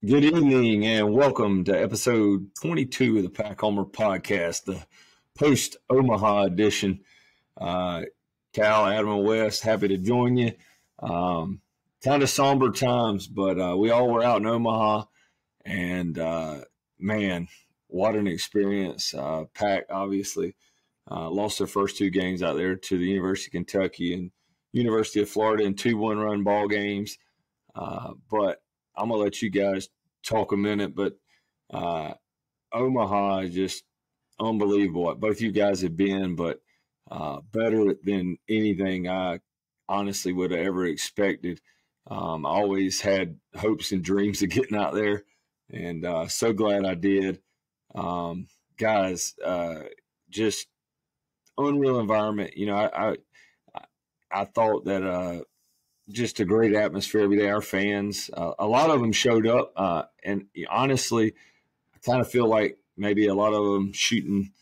Good evening and welcome to episode 22 of the Pack Homer podcast, the post Omaha edition. Cal, Adam, and Wes, happy to join you. Kind of somber times, but we all were out in Omaha, and man, what an experience. Pack obviously lost their first two games out there to the University of Kentucky and University of Florida in 2-1 run ball games. But I'm going to let you guys talk a minute, but Omaha is just unbelievable what both you guys have been, but better than anything I honestly would have ever expected. I always had hopes and dreams of getting out there, and so glad I did. Guys, just unreal environment. You know, I thought that just a great atmosphere every day. Our fans, a lot of them showed up, and honestly, I kind of feel like maybe a lot of them shooting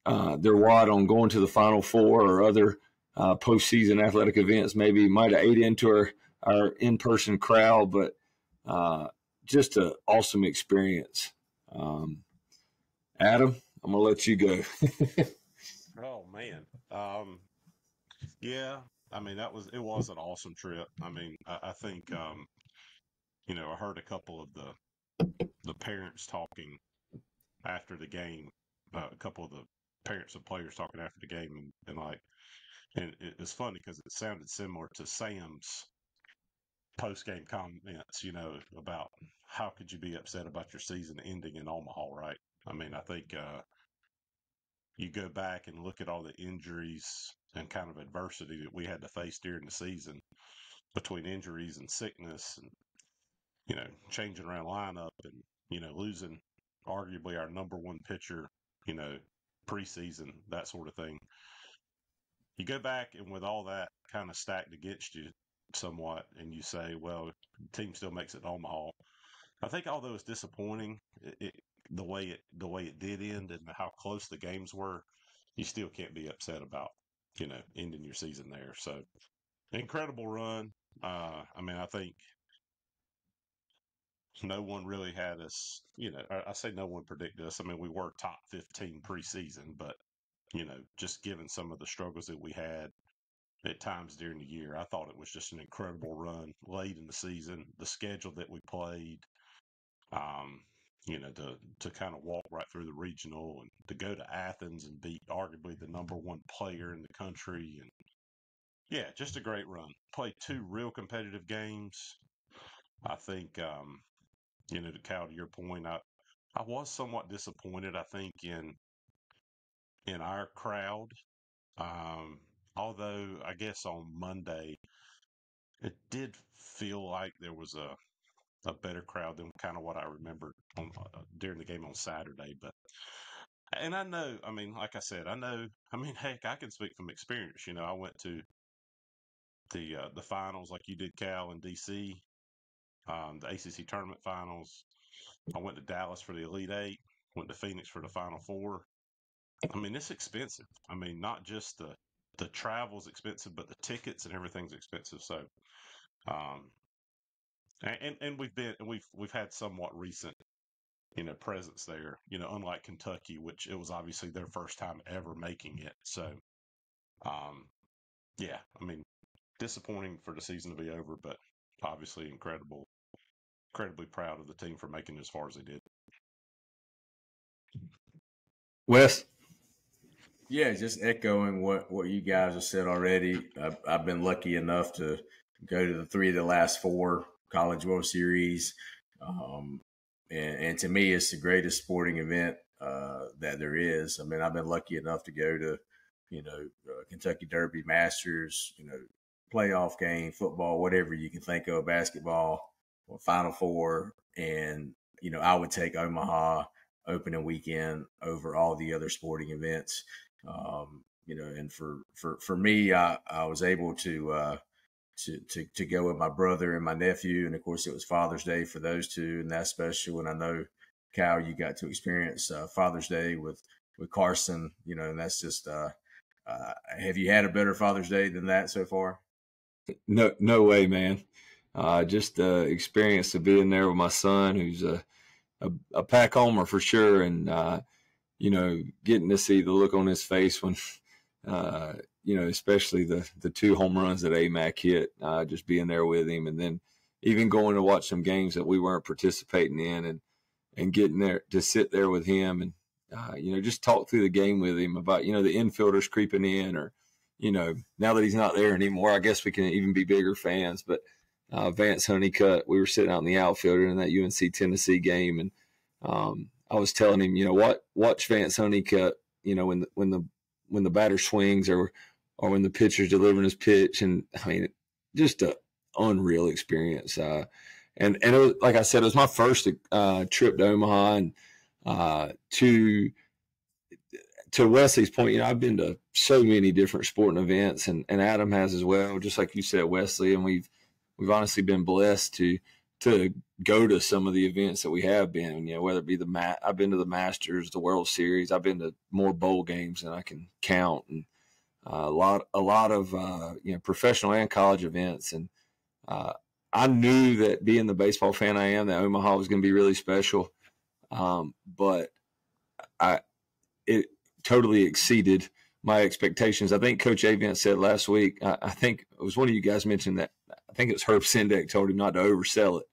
their wad on going to the Final Four or other postseason athletic events. Maybe might have ate into our in-person crowd, but just an awesome experience. Adam, I'm gonna let you go. Oh man. Yeah, I mean it was an awesome trip. I mean, I think I heard a couple of the parents talking after the game, a couple of the parents of players talking after the game and it's funny because it sounded similar to Sam's post-game comments, about how could you be upset about your season ending in Omaha, right? I mean, I think you go back and look at all the injuries and kind of adversity that we had to face during the season between injuries and sickness and, changing around lineup and, losing arguably our number one pitcher, you know, preseason, that sort of thing. You go back and with all that kind of stacked against you somewhat, and you say, well, the team still makes it to Omaha. I think although it's disappointing, the way it did end and how close the games were, you still can't be upset about ending your season there. So incredible run. I mean, I think no one really had us. I say no one predicted us. I mean, we were top 15 preseason, but just given some of the struggles that we had at times during the year, I thought it was just an incredible run late in the season. The schedule that we played, um, to kind of walk right through the regional and to go to Athens and beat arguably the number one player in the country. And yeah, just a great run. Played two real competitive games. I think, to Cal, to your point, I was somewhat disappointed, I think, in our crowd. Um, Although I guess on Monday, it did feel like there was a better crowd than kind of what I remembered during the game on Saturday. And I know, I mean, like I said, I mean, heck, I can speak from experience. I went to the finals like you did, Cal, in DC, the ACC tournament finals. I went to Dallas for the Elite Eight, went to Phoenix for the Final Four. I mean, it's expensive. I mean, not just the travel's expensive, but the tickets and everything's expensive. So, um, and we've had somewhat recent presence there, unlike Kentucky, which it was obviously their first time ever making it. So, yeah, I mean, disappointing for the season to be over, but obviously incredibly proud of the team for making it as far as they did. Wes? Yeah, just echoing what you guys have said already. I've been lucky enough to go to the three of the last four College World Series. And to me, it's the greatest sporting event that there is. I mean, I've been lucky enough to go to, Kentucky Derby, Masters, playoff game, football, whatever you can think of, basketball, or Final Four. And, I would take Omaha opening weekend over all the other sporting events. And for me, I was able to go with my brother and my nephew. And of course it was Father's Day for those two. And that's special. And I know, Cal, you got to experience Father's Day with Carson, and that's just, have you had a better Father's Day than that so far? No way, man. just the experience of being there with my son, who's a pack homer for sure, and getting to see the look on his face when, especially the 2 home runs that AMAC hit, just being there with him, and then even going to watch some games that we weren't participating in, and getting there to sit there with him and just talk through the game with him about the infielders creeping in, or now that he's not there anymore, I guess we can even be bigger fans, but. Vance Honeycutt, we were sitting out in the outfielder in that UNC Tennessee game, and I was telling him, watch Vance Honeycutt, when the batter swings or when the pitcher's delivering his pitch, and I mean, just a unreal experience. And it was, like I said, it was my first trip to Omaha, and to Wesley's point, I've been to so many different sporting events, and Adam has as well, just like you said, Wesley, and we've honestly been blessed to go to some of the events that we have been, whether it be I've been to the Masters, the World Series, I've been to more bowl games than I can count, and a lot of professional and college events. And I knew that, being the baseball fan I am, that Omaha was going to be really special. But it totally exceeded my expectations. I think Coach Avent said last week, I think it was one of you guys mentioned that, I think it was Herb Sendek told him not to oversell it.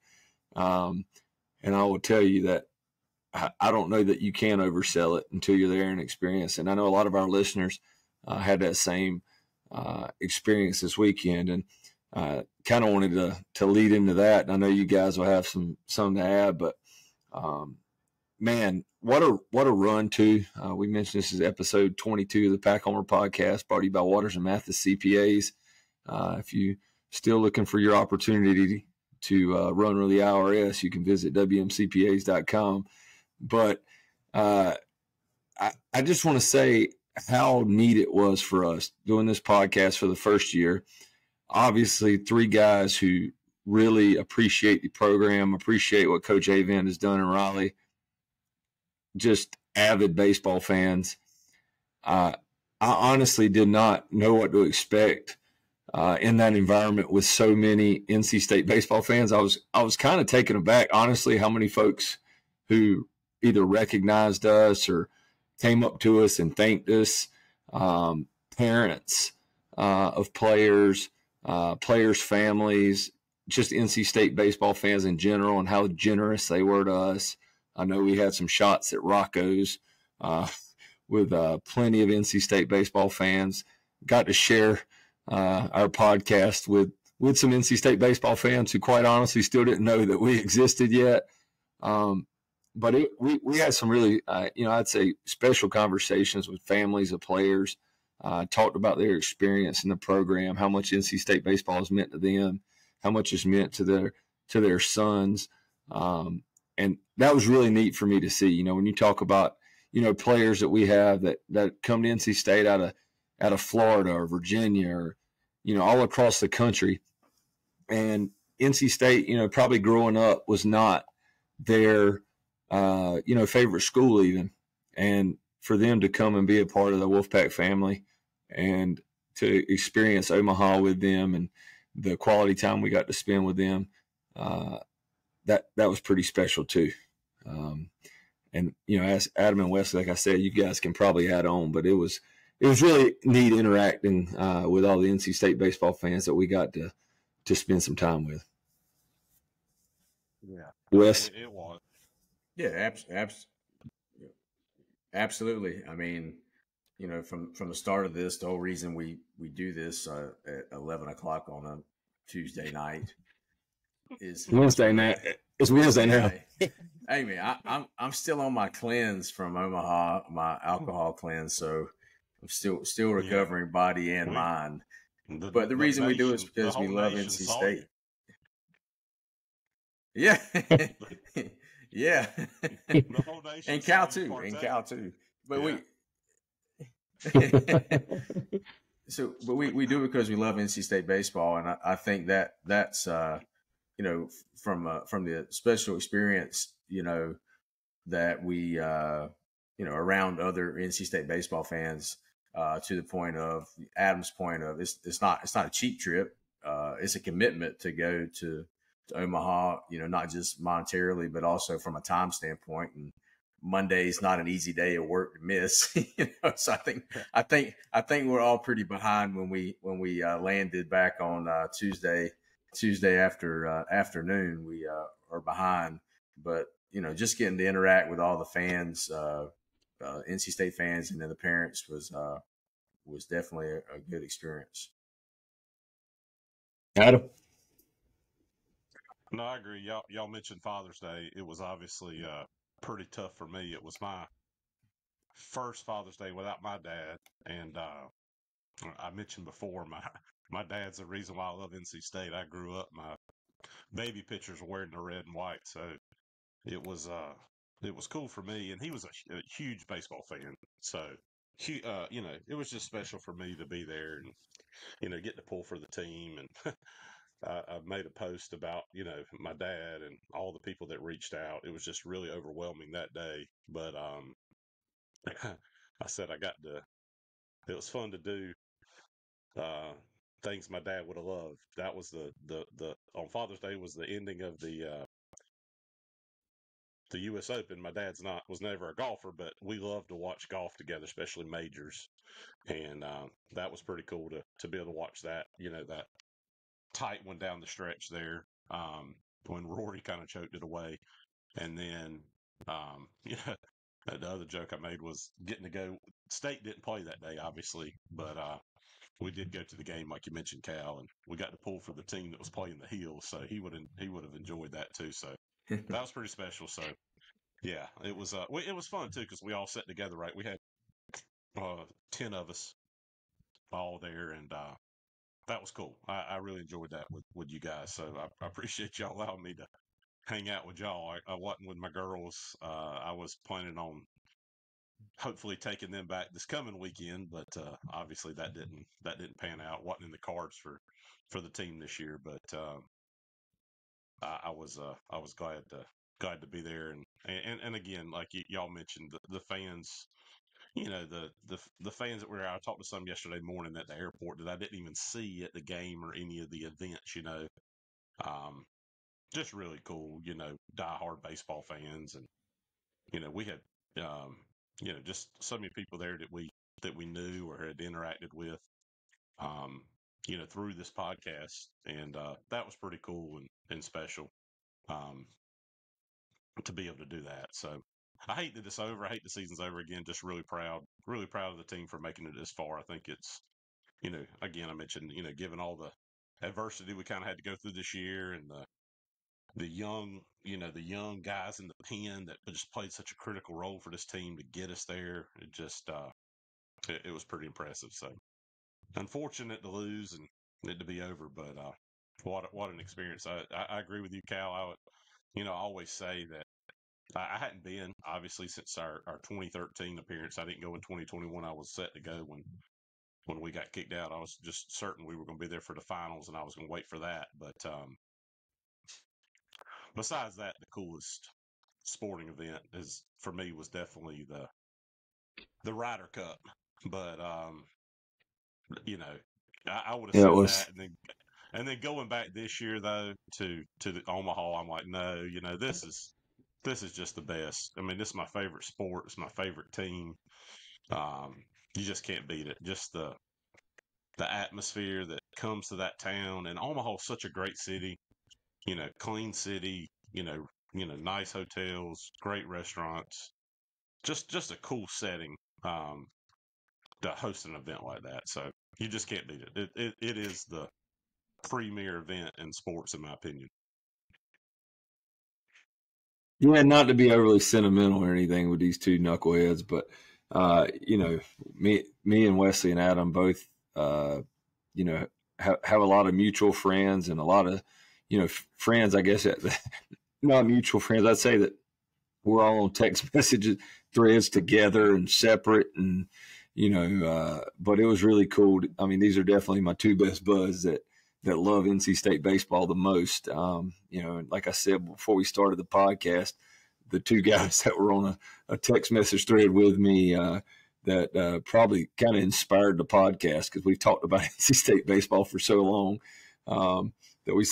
And I will tell you that I don't know that you can oversell it until you're there and experience. And I know a lot of our listeners had that same experience this weekend, and kind of wanted to lead into that. And I know you guys will have some to add, but man, what a run too. We mentioned this is episode 22 of the Pack Homer podcast, brought to you by Waters and Mathis CPAs. If you still looking for your opportunity to run with the IRS, you can visit wmcpas.com. But I just want to say how neat it was for us doing this podcast for the first year. Obviously, 3 guys who really appreciate the program, appreciate what Coach Avent has done in Raleigh, just avid baseball fans. I honestly did not know what to expect in that environment with so many NC State baseball fans. I was kind of taken aback, honestly, how many folks who either recognized us or came up to us and thanked us, parents of players, players' families, just NC State baseball fans in general, and how generous they were to us. I know we had some shots at Rocco's with plenty of NC State baseball fans. Got to share our podcast with some NC State baseball fans who, quite honestly, still didn't know that we existed yet. But we had some really, I'd say special conversations with families of players. Talked about their experience in the program, how much NC State baseball has meant to them, how much it's meant to their sons. And that was really neat for me to see. When you talk about, players that we have that come to NC State out of Florida or Virginia or, all across the country. And NC State, probably growing up was not their, favorite school even. And for them to come and be a part of the Wolfpack family and to experience Omaha with them and the quality time we got to spend with them, that was pretty special too. And, as Adam and Wesley, like I said, you guys can probably add on, but it was really neat interacting with all the NC State baseball fans that we got to spend some time with. Yeah. Wes? It was. Yeah, absolutely. I mean, from the start of this, the whole reason we do this at 11 o'clock on a Tuesday night is Wednesday night. It's Wednesday now. Hey man, I'm still on my cleanse from Omaha, my alcohol cleanse, so I'm still recovering body and mind. But the reason we do it is because we love NC State. Yeah. Yeah. And Cal too. But we do it because we love NC State baseball, and I think that's from the special experience, that we around other NC State baseball fans, to the point of Adam's point of it's not a cheap trip. It's a commitment to go to Omaha, not just monetarily, but also from a time standpoint. And Monday's not an easy day of work to miss. So I think we're all pretty behind when we landed back on Tuesday afternoon. We are behind, but just getting to interact with all the fans, NC State fans, and then the parents was definitely a good experience. Adam? No, I agree. Y'all mentioned Father's Day. It was obviously pretty tough for me. It was my first Father's Day without my dad, and I mentioned before my dad's the reason why I love NC State. I grew up, my baby pictures were wearing the red and white, so it was cool for me. And he was a huge baseball fan, so it was just special for me to be there and get to pull for the team. And I made a post about my dad and all the people that reached out. It was just really overwhelming that day, but I said it was fun to do things my dad would have loved. That was the on Father's Day was the ending of the U.S. Open. My dad's was never a golfer, but we love to watch golf together, especially majors, and that was pretty cool to be able to watch that. That tight one down the stretch there, when Rory kind of choked it away, and then the other joke I made was getting to go. State didn't play that day, obviously, but we did go to the game, like you mentioned, Cal, and we got to pull for the team that was playing the Heels, so he would have enjoyed that too. So that was pretty special. So yeah, it was fun too because we all sat together. Right, we had 10 of us all there, and that was cool. I really enjoyed that with you guys. So I appreciate y'all allowing me to hang out with y'all. I wasn't with my girls. I was planning on hopefully taking them back this coming weekend, but obviously that didn't pan out. Wasn't in the cards for the team this year, but I was glad to be there, and again, like y'all mentioned, the fans. The fans that were there. I talked to some yesterday morning at the airport that I didn't even see at the game or any of the events. Just really cool. Diehard baseball fans, and we had just so many people there that we knew or had interacted with, um, through this podcast, and that was pretty cool and special, um, to be able to do that. So I hate that it's over. I hate the season's over again. Just really proud of the team for making it this far. I think it's, again, I mentioned, given all the adversity we kind of had to go through this year and the young, the young guys in the pen that just played such a critical role for this team to get us there. It just, it was pretty impressive. So unfortunate to lose and it to be over, but what an experience. I agree with you, Cal. I always say that I hadn't been obviously since our 2013 appearance. I didn't go in 2021. I was set to go when we got kicked out. I was just certain we were going to be there for the finals, and I was going to wait for that. But besides that, the coolest sporting event is for me was definitely the Ryder Cup. But I would have Yeah, it said was. that, and then going back this year though to the Omaha, I'm like, no, this is just the best. I mean, this is my favorite sport. It's my favorite team. You just can't beat it. Just the atmosphere that comes to that town, and Omaha's such a great city. Clean city. Nice hotels, great restaurants. Just a cool setting. To host an event like that. So you just can't beat it. It is the premier event in sports, in my opinion. Yeah, not to be overly sentimental or anything with these two knuckleheads, but me and Wesley and Adam both, have a lot of mutual friends and a lot of, friends. I guess not mutual friends. I'd say that we're all on text messages threads together and separate, and but it was really cool. I mean, these are definitely my two best buds that love NC State baseball the most. Like I said before we started the podcast, the two guys that were on a text message thread with me that probably kind of inspired the podcast because we've talked about NC State baseball for so long. that we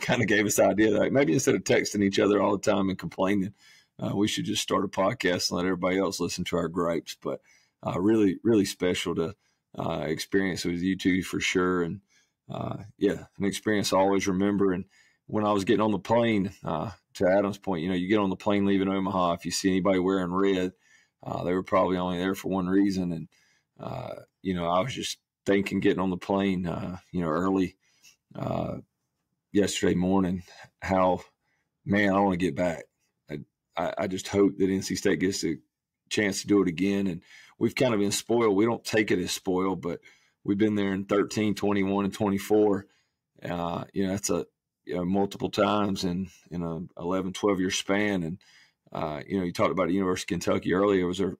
kind of gave us the idea that maybe instead of texting each other all the time and complaining, we should just start a podcast and let everybody else listen to our gripes. But really, really special to experience with you two for sure. And yeah, an experience I always remember. And when I was getting on the plane, to Adam's point, you get on the plane leaving Omaha, if you see anybody wearing red, they were probably only there for one reason. And, I was just thinking getting on the plane, early yesterday morning, how, man, I want to get back. I just hope that NC State gets a chance to do it again. And we've kind of been spoiled. We don't take it as spoiled, but we've been there in 13, 21, and 24. That's multiple times in a 11, 12-year span. And, you talked about the University of Kentucky earlier. It was a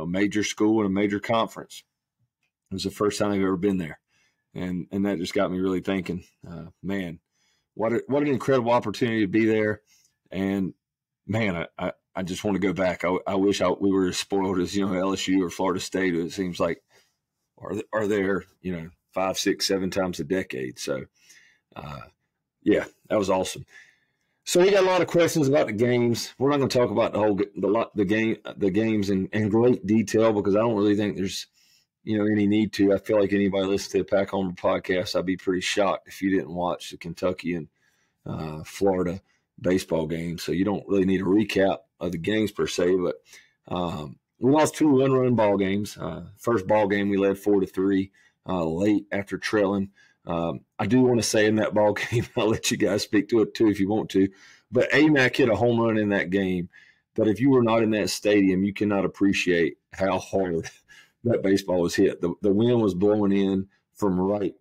major school and a major conference. It was the first time I've ever been there. And that just got me really thinking, man, what an incredible opportunity to be there. And, man, I just want to go back. I wish we were as spoiled as, LSU or Florida State. It seems like are there, 5, 6, 7 times a decade. So, yeah, that was awesome. So we got a lot of questions about the games. We're not going to talk about the games in great detail because I don't really think there's any need to. I feel like anybody listening to the Pack Homer podcast, I'd be pretty shocked if you didn't watch the Kentucky and Florida baseball game. So you don't really need a recap of the games per se. But we lost 2 one-run ball games. First ball game we led 4-3 late after trailing. I do want to say in that ball game, I'll let you guys speak to it too if you want to, but AMAC hit a home run in that game that if you were not in that stadium, you cannot appreciate how hard that baseball was hit. The wind was blowing in from right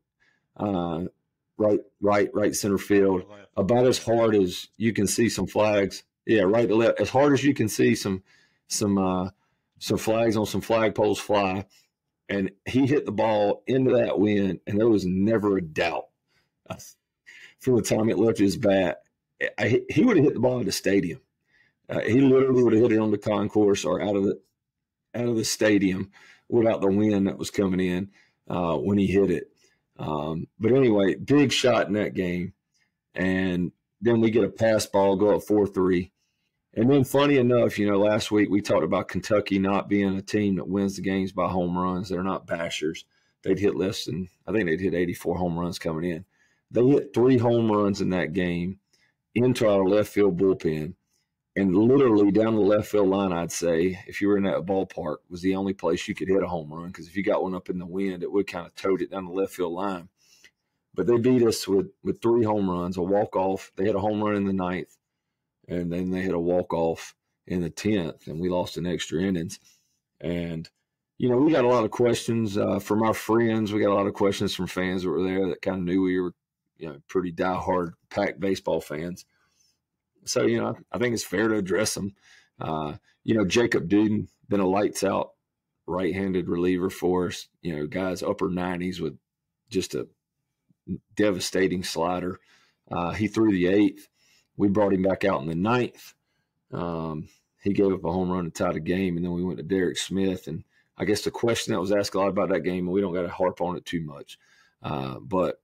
center field, about as hard as you can see some flags. Yeah, right to left, as hard as you can see some flags on some flagpoles fly. And he hit the ball into that wind, and there was never a doubt from the time it left his bat. He would have hit the ball in the stadium. He literally would have hit it on the concourse or out of the stadium without the wind that was coming in when he hit it. But anyway, big shot in that game. And then we get a pass ball, go up 4-3. And then funny enough, last week we talked about Kentucky not being a team that wins the games by home runs. They're not bashers. They'd hit I think they'd hit 84 home runs coming in. They hit 3 home runs in that game into our left field bullpen. And literally down the left field line, I'd say, if you were in that ballpark, was the only place you could hit a home run. Because if you got one up in the wind, it would kind of tote it down the left field line. But they beat us with 3 home runs, a walk-off. They hit a home run in the 9th. And then they hit a walk-off in the 10th, and we lost in extra innings. And, we got a lot of questions from our friends. We got a lot of questions from fans that were there that kind of knew we were, pretty diehard Pack baseball fans. So, I think it's fair to address them. Jacob Duden, been a lights-out right-handed reliever for us. Guys upper 90s with just a devastating slider. He threw the 8th. We brought him back out in the 9th. He gave up a home run to tie the game, and then we went to Derek Smith. And I guess the question that was asked a lot about that game, and we don't got to harp on it too much, but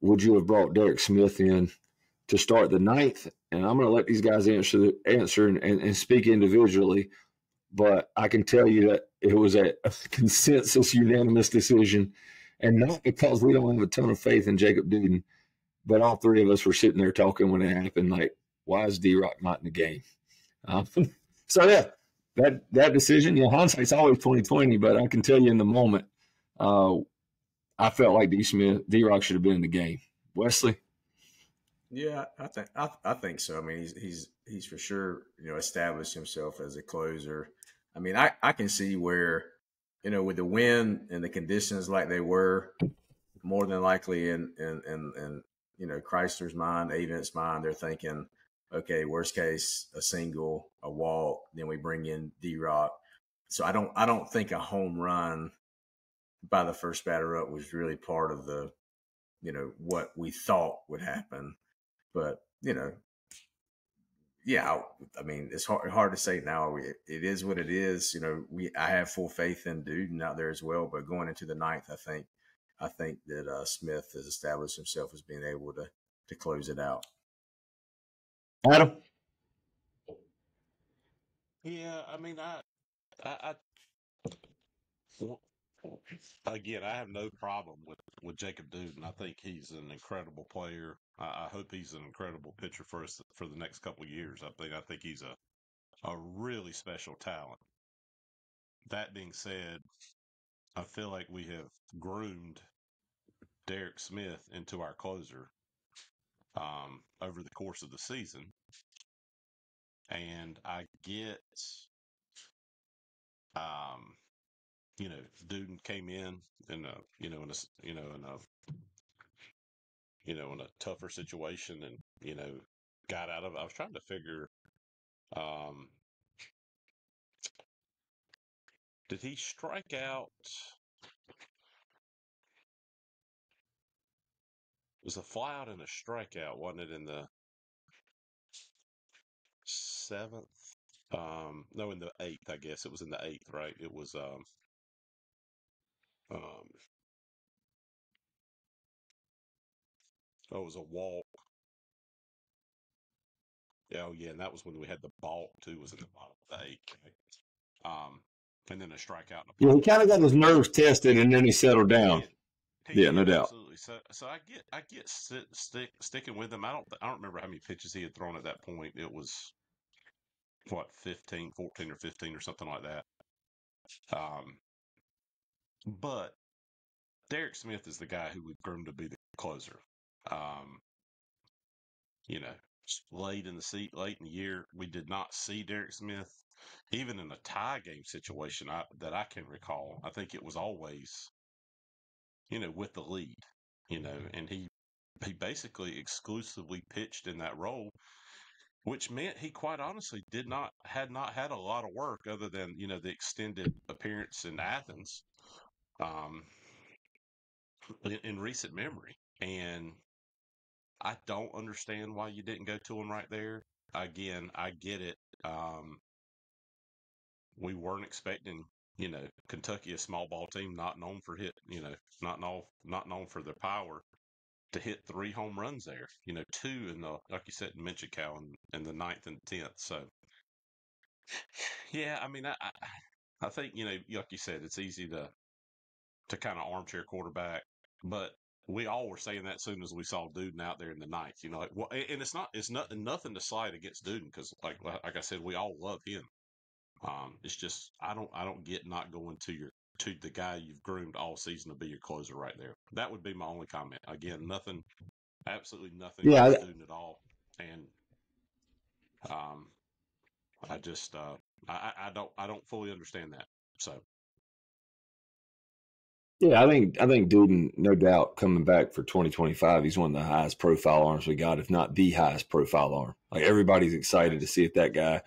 would you have brought Derek Smith in to start the 9th? And I'm going to let these guys answer and speak individually, but I can tell you that it was a consensus, unanimous decision, and not because we don't have a ton of faith in Jacob Duden. But all 3 of us were sitting there talking when it happened, like, why is D-Rock not in the game? So, yeah, that decision, hindsight's always 20/20, but I can tell you in the moment, I felt like D-Rock should have been in the game. Wesley? Yeah, I think so. I mean, he's for sure, established himself as a closer. I mean, I can see where, with the wind and the conditions like they were, more than likely in Chrysler's mind, Avent's mind, they're thinking, okay, worst case, a single, a walk, then we bring in D-Rock. So I don't think a home run by the first batter up was really part of the, what we thought would happen. But, yeah, I mean, it's hard to say now. It is what it is. I have full faith in Duden out there as well. But going into the 9th, I think that Smith has established himself as being able to close it out. Adam? Yeah, I mean, I again, I have no problem with Jacob Duden. I think he's an incredible player. I hope he's an incredible pitcher for us for the next couple of years. I think he's a really special talent. That being said, I feel like we have groomed Derek Smith into our closer over the course of the season, and I get, um, Duden came in a, in a, in a tougher situation, and got out of it. I was trying to figure, um, did he strike out? It was a flyout and a strikeout, wasn't it, in the seventh? No, in the eighth, I guess. It was in the eighth, right? It was um oh, it was a walk. Oh yeah, and that was when we had the balk too, was in the bottom of the eighth. Um and then a strikeout and a Yeah, he pop kind of got his nerves tested, and then he settled He down. did. He Yeah, no did, doubt. absolutely. So I get sticking with him. I don't remember how many pitches he had thrown at that point. It was what, 15, 14 or 15 or something like that. Um but Derek Smith is the guy who we've groomed to be the closer. Um, you know, late in the year, we did not see Derek Smith, even in a tie game situation that I can recall. I think it was always, with the lead, and he basically exclusively pitched in that role, which meant he quite honestly had not had a lot of work other than, the extended appearance in Athens, um, in recent memory. And I don't understand why you didn't go to him right there. Again, I get it. We weren't expecting, Kentucky, a small ball team, not known for not known for their power, to hit 3 home runs there. Two in the, like you said, in Michigan in the ninth and 10th. So yeah, I mean, I think, like you said, it's easy to kind of armchair quarterback, but we all were saying that as soon as we saw Duden out there in the ninth. Like, well, and it's nothing to slight against Duden, because like I said, we all love him. It's just I don't get not going to the guy you've groomed all season to be your closer right there. That would be my only comment. Again, absolutely nothing Yeah, against Duden at all, and um, I just I don't fully understand that. So I think Duden, no doubt, coming back for 2025, he's one of the highest profile arms we got, if not the highest profile arm. Like, everybody's excited to see if that guy.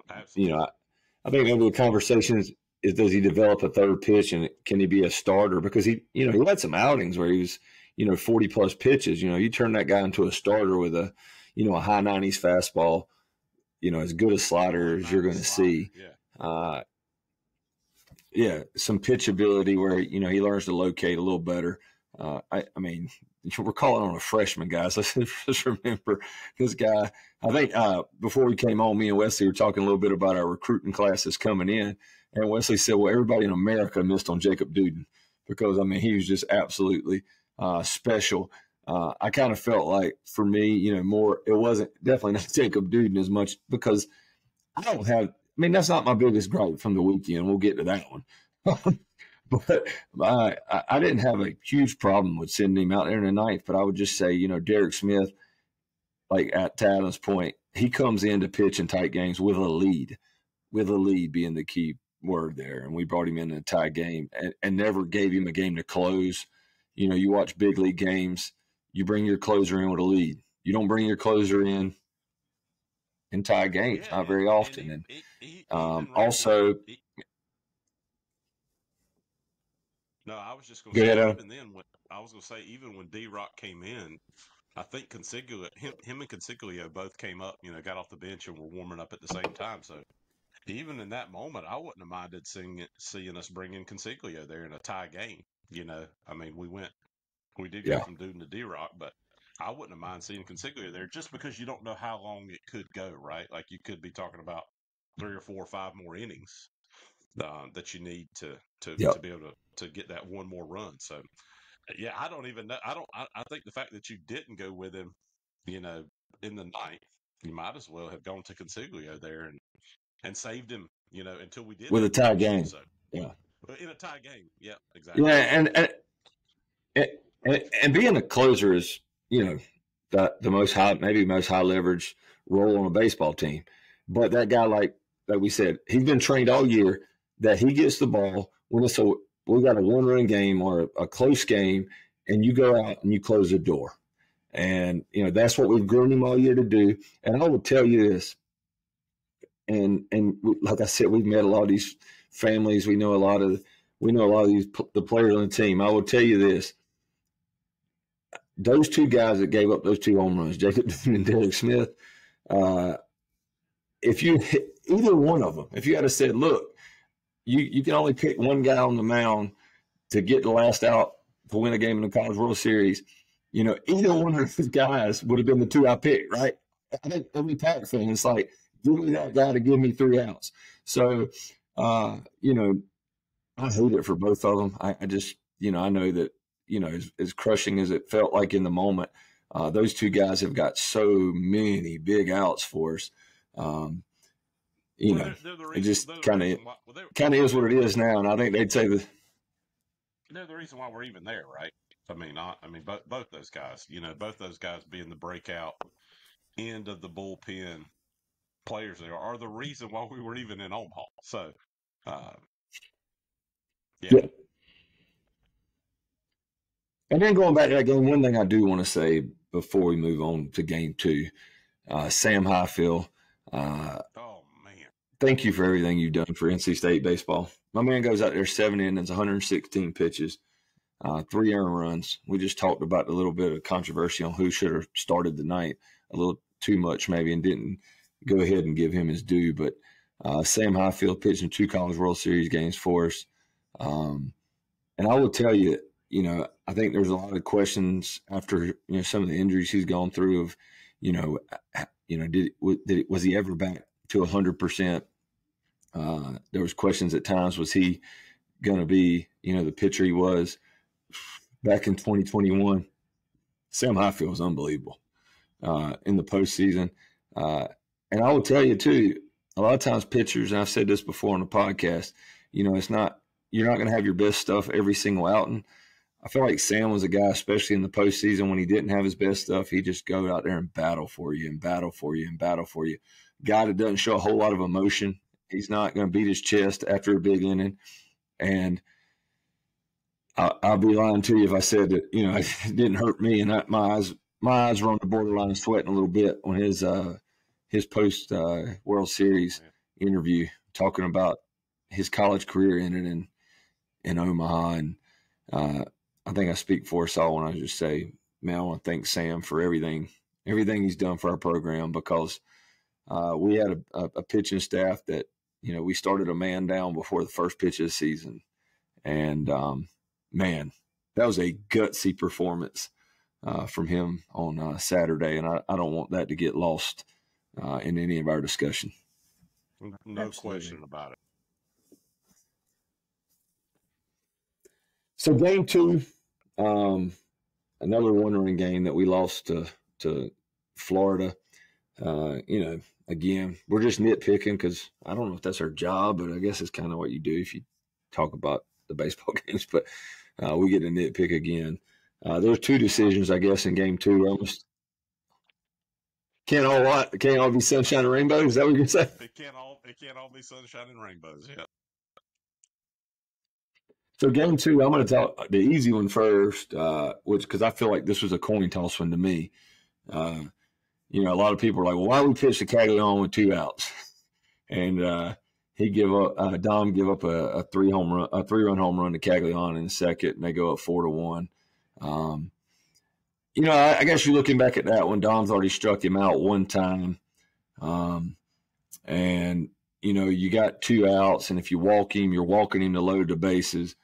absolutely. I think maybe the conversation is does he develop a third pitch, and can he be a starter? Because he had some outings where he was 40 plus pitches. You turn that guy into a starter with a high 90s fastball, as good a slider as you're going to see. Yeah. Yeah, some pitch ability where he learns to locate a little better. I mean, we're calling on a freshman, guys. Let's just remember this guy. I think before we came on, me and Wesley were talking a little bit about our recruiting classes coming in, and Wesley said, "Well, everybody in America missed on Jacob Duden because he was just absolutely special." I kind of felt like, for me, more, it wasn't definitely not Jacob Duden as much, because I don't have. That's not my biggest gripe from the weekend. We'll get to that one. But I didn't have a huge problem with sending him out there in the ninth. But I would just say, Derek Smith, like at Adam's point, he comes in to pitch in tight games with a lead being the key word there. And we brought him in a tie game and never gave him a game to close. You watch big league games, you bring your closer in with a lead. You don't bring your closer in tie games, Yeah, not very often. And even right also, then. No, I was just going to go say, ahead, Adam. even then, even when D-Rock came in, I think him and Consiglio both came up, got off the bench and were warming up at the same time. So even in that moment, I wouldn't have minded seeing us bring in Consiglio there in a tie game. We did go Yeah. from Duden to D-Rock, but I wouldn't have mind seeing Consiglio there just because you don't know how long it could go, right? Like you could be talking about 3 or 4 or 5 more innings that you need to Yep. be able to get that one more run. So yeah, I don't even know. I think the fact that you didn't go with him, you know, in the ninth, you might as well have gone to Consiglio there and saved him, you know, until we did With a have the tie issue. game. So Yeah. in a tie game, yeah, Yeah, exactly. and being a closer is, you know, the most high, maybe most high leverage role on a baseball team. But that guy, like we said, he's been trained all year that he gets the ball when it's we got a 1-run game or a close game, and you go out and you close the door. And you know that's what we've groomed him all year to do. And I will tell you this, and like I said, we've met a lot of these families. We know a lot of the players on the team. I will tell you this: those two guys that gave up those 2 home runs, Jacob and Derek Smith, if you hit either one of them, if you had to say, look, you can only pick one guy on the mound to get the last out to win a game in the College World Series, you know, either one of those guys would have been the 2 I picked, right? I think every Pack fan, it's like, give me that guy to give me 3 outs. So, you know, I hate it for both of them. I just, you know, I know that, you know, as crushing as it felt like in the moment, those 2 guys have got so many big outs for us. You know, it just kind of is what it is now. And I think they'd say that. They're the reason why we're even there, right? I mean, both those guys, you know, both those guys being the breakout end of the bullpen players there are the reason why we were even in Omaha. So, uh, yeah. And then going back to that game, one thing I do want to say before we move on to game 2, Sam Highfield. Oh man! Thank you for everything you've done for NC State baseball. My man goes out there 7 innings, 116 pitches, 3 earned runs. We just talked about a little bit of controversy on who should have started the night, a little too much maybe, and didn't go ahead and give him his due. But Sam Highfield pitching 2 College World Series games for us. And I will tell you, you know, I think there's a lot of questions after, you know, some of the injuries he's gone through of, you know, was he ever back to 100%? There was questions at times, was he going to be, you know, the pitcher he was back in 2021? Sam Highfield was unbelievable in the postseason. And I will tell you too, a lot of times pitchers, and I've said this before on the podcast, you know, you're not going to have your best stuff every single outing. I feel like Sam was a guy, especially in the postseason, when he didn't have his best stuff, he'd just go out there and battle for you and battle for you and battle for you. Guy that doesn't show a whole lot of emotion. He's not going to beat his chest after a big inning. And I'll be lying to you if I said that, you know, it didn't hurt me. And my eyes were on the borderline of sweating a little bit when his post World Series interview, talking about his college career ended in Omaha. And I think I speak for us all when I just say, man, I want to thank Sam for everything he's done for our program, because we had a pitching staff that, you know, we started a man down before the first pitch of the season. And, man, that was a gutsy performance from him on Saturday. And I don't want that to get lost in any of our discussion. No question about it. So game 2, another one-run game that we lost to Florida. You know, again, we're just nitpicking because I don't know if that's our job, but I guess it's kind of what you do if you talk about the baseball games. But we get to nitpick again. There were 2 decisions, I guess, in game 2. Almost can't all be sunshine and rainbows. Is that what you're saying? It can't all be sunshine and rainbows. Yeah. So game 2, I'm going to talk the easy one first, because I feel like this was a coin toss one to me. You know, a lot of people are like, well, why would we pitch to Caglione with 2 outs? And Dom give up a 3-run home run to Caglione in the second, and they go up 4-1. You know, I guess you're looking back at that one. Dom's already struck him out one time, and you know, you got 2 outs, and if you walk him, you're walking him to load the bases.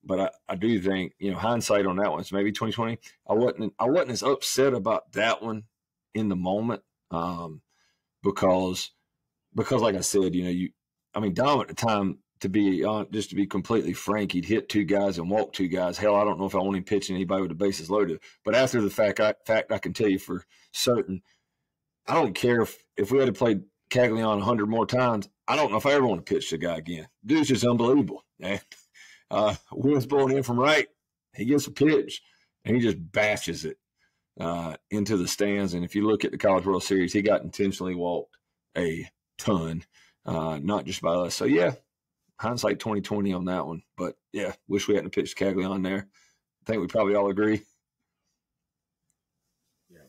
but I do think, hindsight on that one, so maybe 2020, I wasn't as upset about that one in the moment, because like I said, Dom at the time, to be completely frank, he'd hit two guys and walk two guys. Hell, I don't know if I want him pitching anybody with the bases loaded. But after the fact, I can tell you for certain, I don't care if we had to play Caglion 100 more times. I don't know if I ever want to pitch the guy again. Dude's just unbelievable, man. Wind's blowing in from right. He gets a pitch, and he just bashes it into the stands. And if you look at the College World Series, he got intentionally walked a ton, not just by us. So, yeah, hindsight 2020 on that one. But, yeah, wish we hadn't pitched Caglion there. I think we probably all agree. Yeah.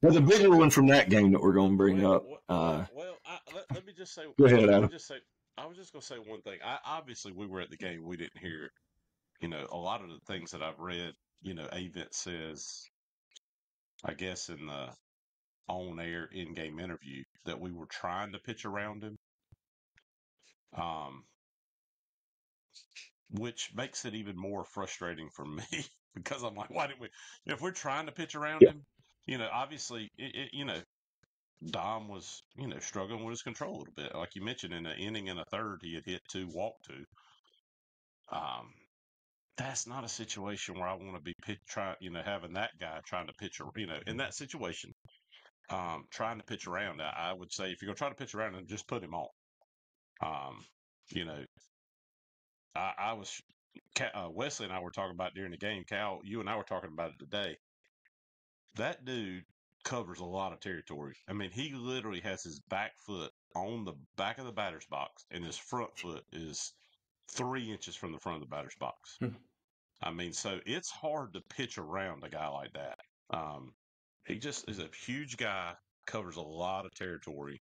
But the bigger one from that game that we're going to bring up. Let me just say. Go ahead, Adam. I was just going to say one thing. Obviously, we were at the game. We didn't hear, a lot of the things that I've read, Avent says, I guess, in the on-air in-game interview, that we were trying to pitch around him, which makes it even more frustrating for me because I'm like, why didn't we? If we're trying to pitch around him, obviously, Dom was, struggling with his control a little bit. Like you mentioned, in an inning and a third, he had hit two, walked two. That's not a situation where I want to be having that guy trying to pitch, in that situation, trying to pitch around. I would say if you're going to try to pitch around him, just put him on. I was, Wesley and I were talking about during the game. Cal, you and I were talking about it today. That dude covers a lot of territory. I mean, he literally has his back foot on the back of the batter's box, and his front foot is 3 inches from the front of the batter's box. I mean, so it's hard to pitch around a guy like that. He just is a huge guy, covers a lot of territory.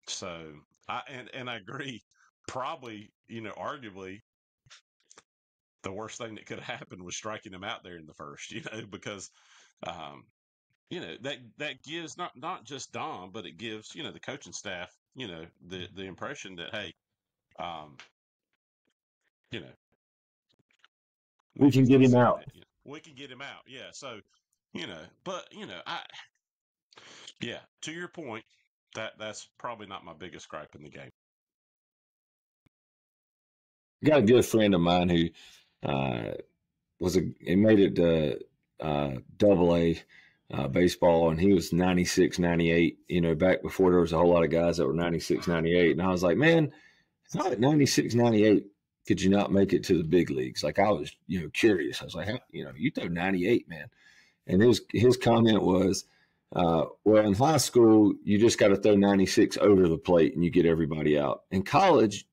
So I agree. Probably, arguably, the worst thing that could have happened was striking him out there in the first, because that gives not just Dom, but it gives, the coaching staff, the impression that, hey, we can get him out. We can get him out. Yeah. So, but to your point, that's probably not my biggest gripe in the game. I got a good friend of mine who he made it to AA baseball, and he was 96, 98, back before there was a whole lot of guys that were 96, 98. And I was like, man, how at 96, 98 could you not make it to the big leagues? Like, I was, curious. I was like, you throw 98, man. And his comment was, well, in high school, you just got to throw 96 over the plate and you get everybody out. In college,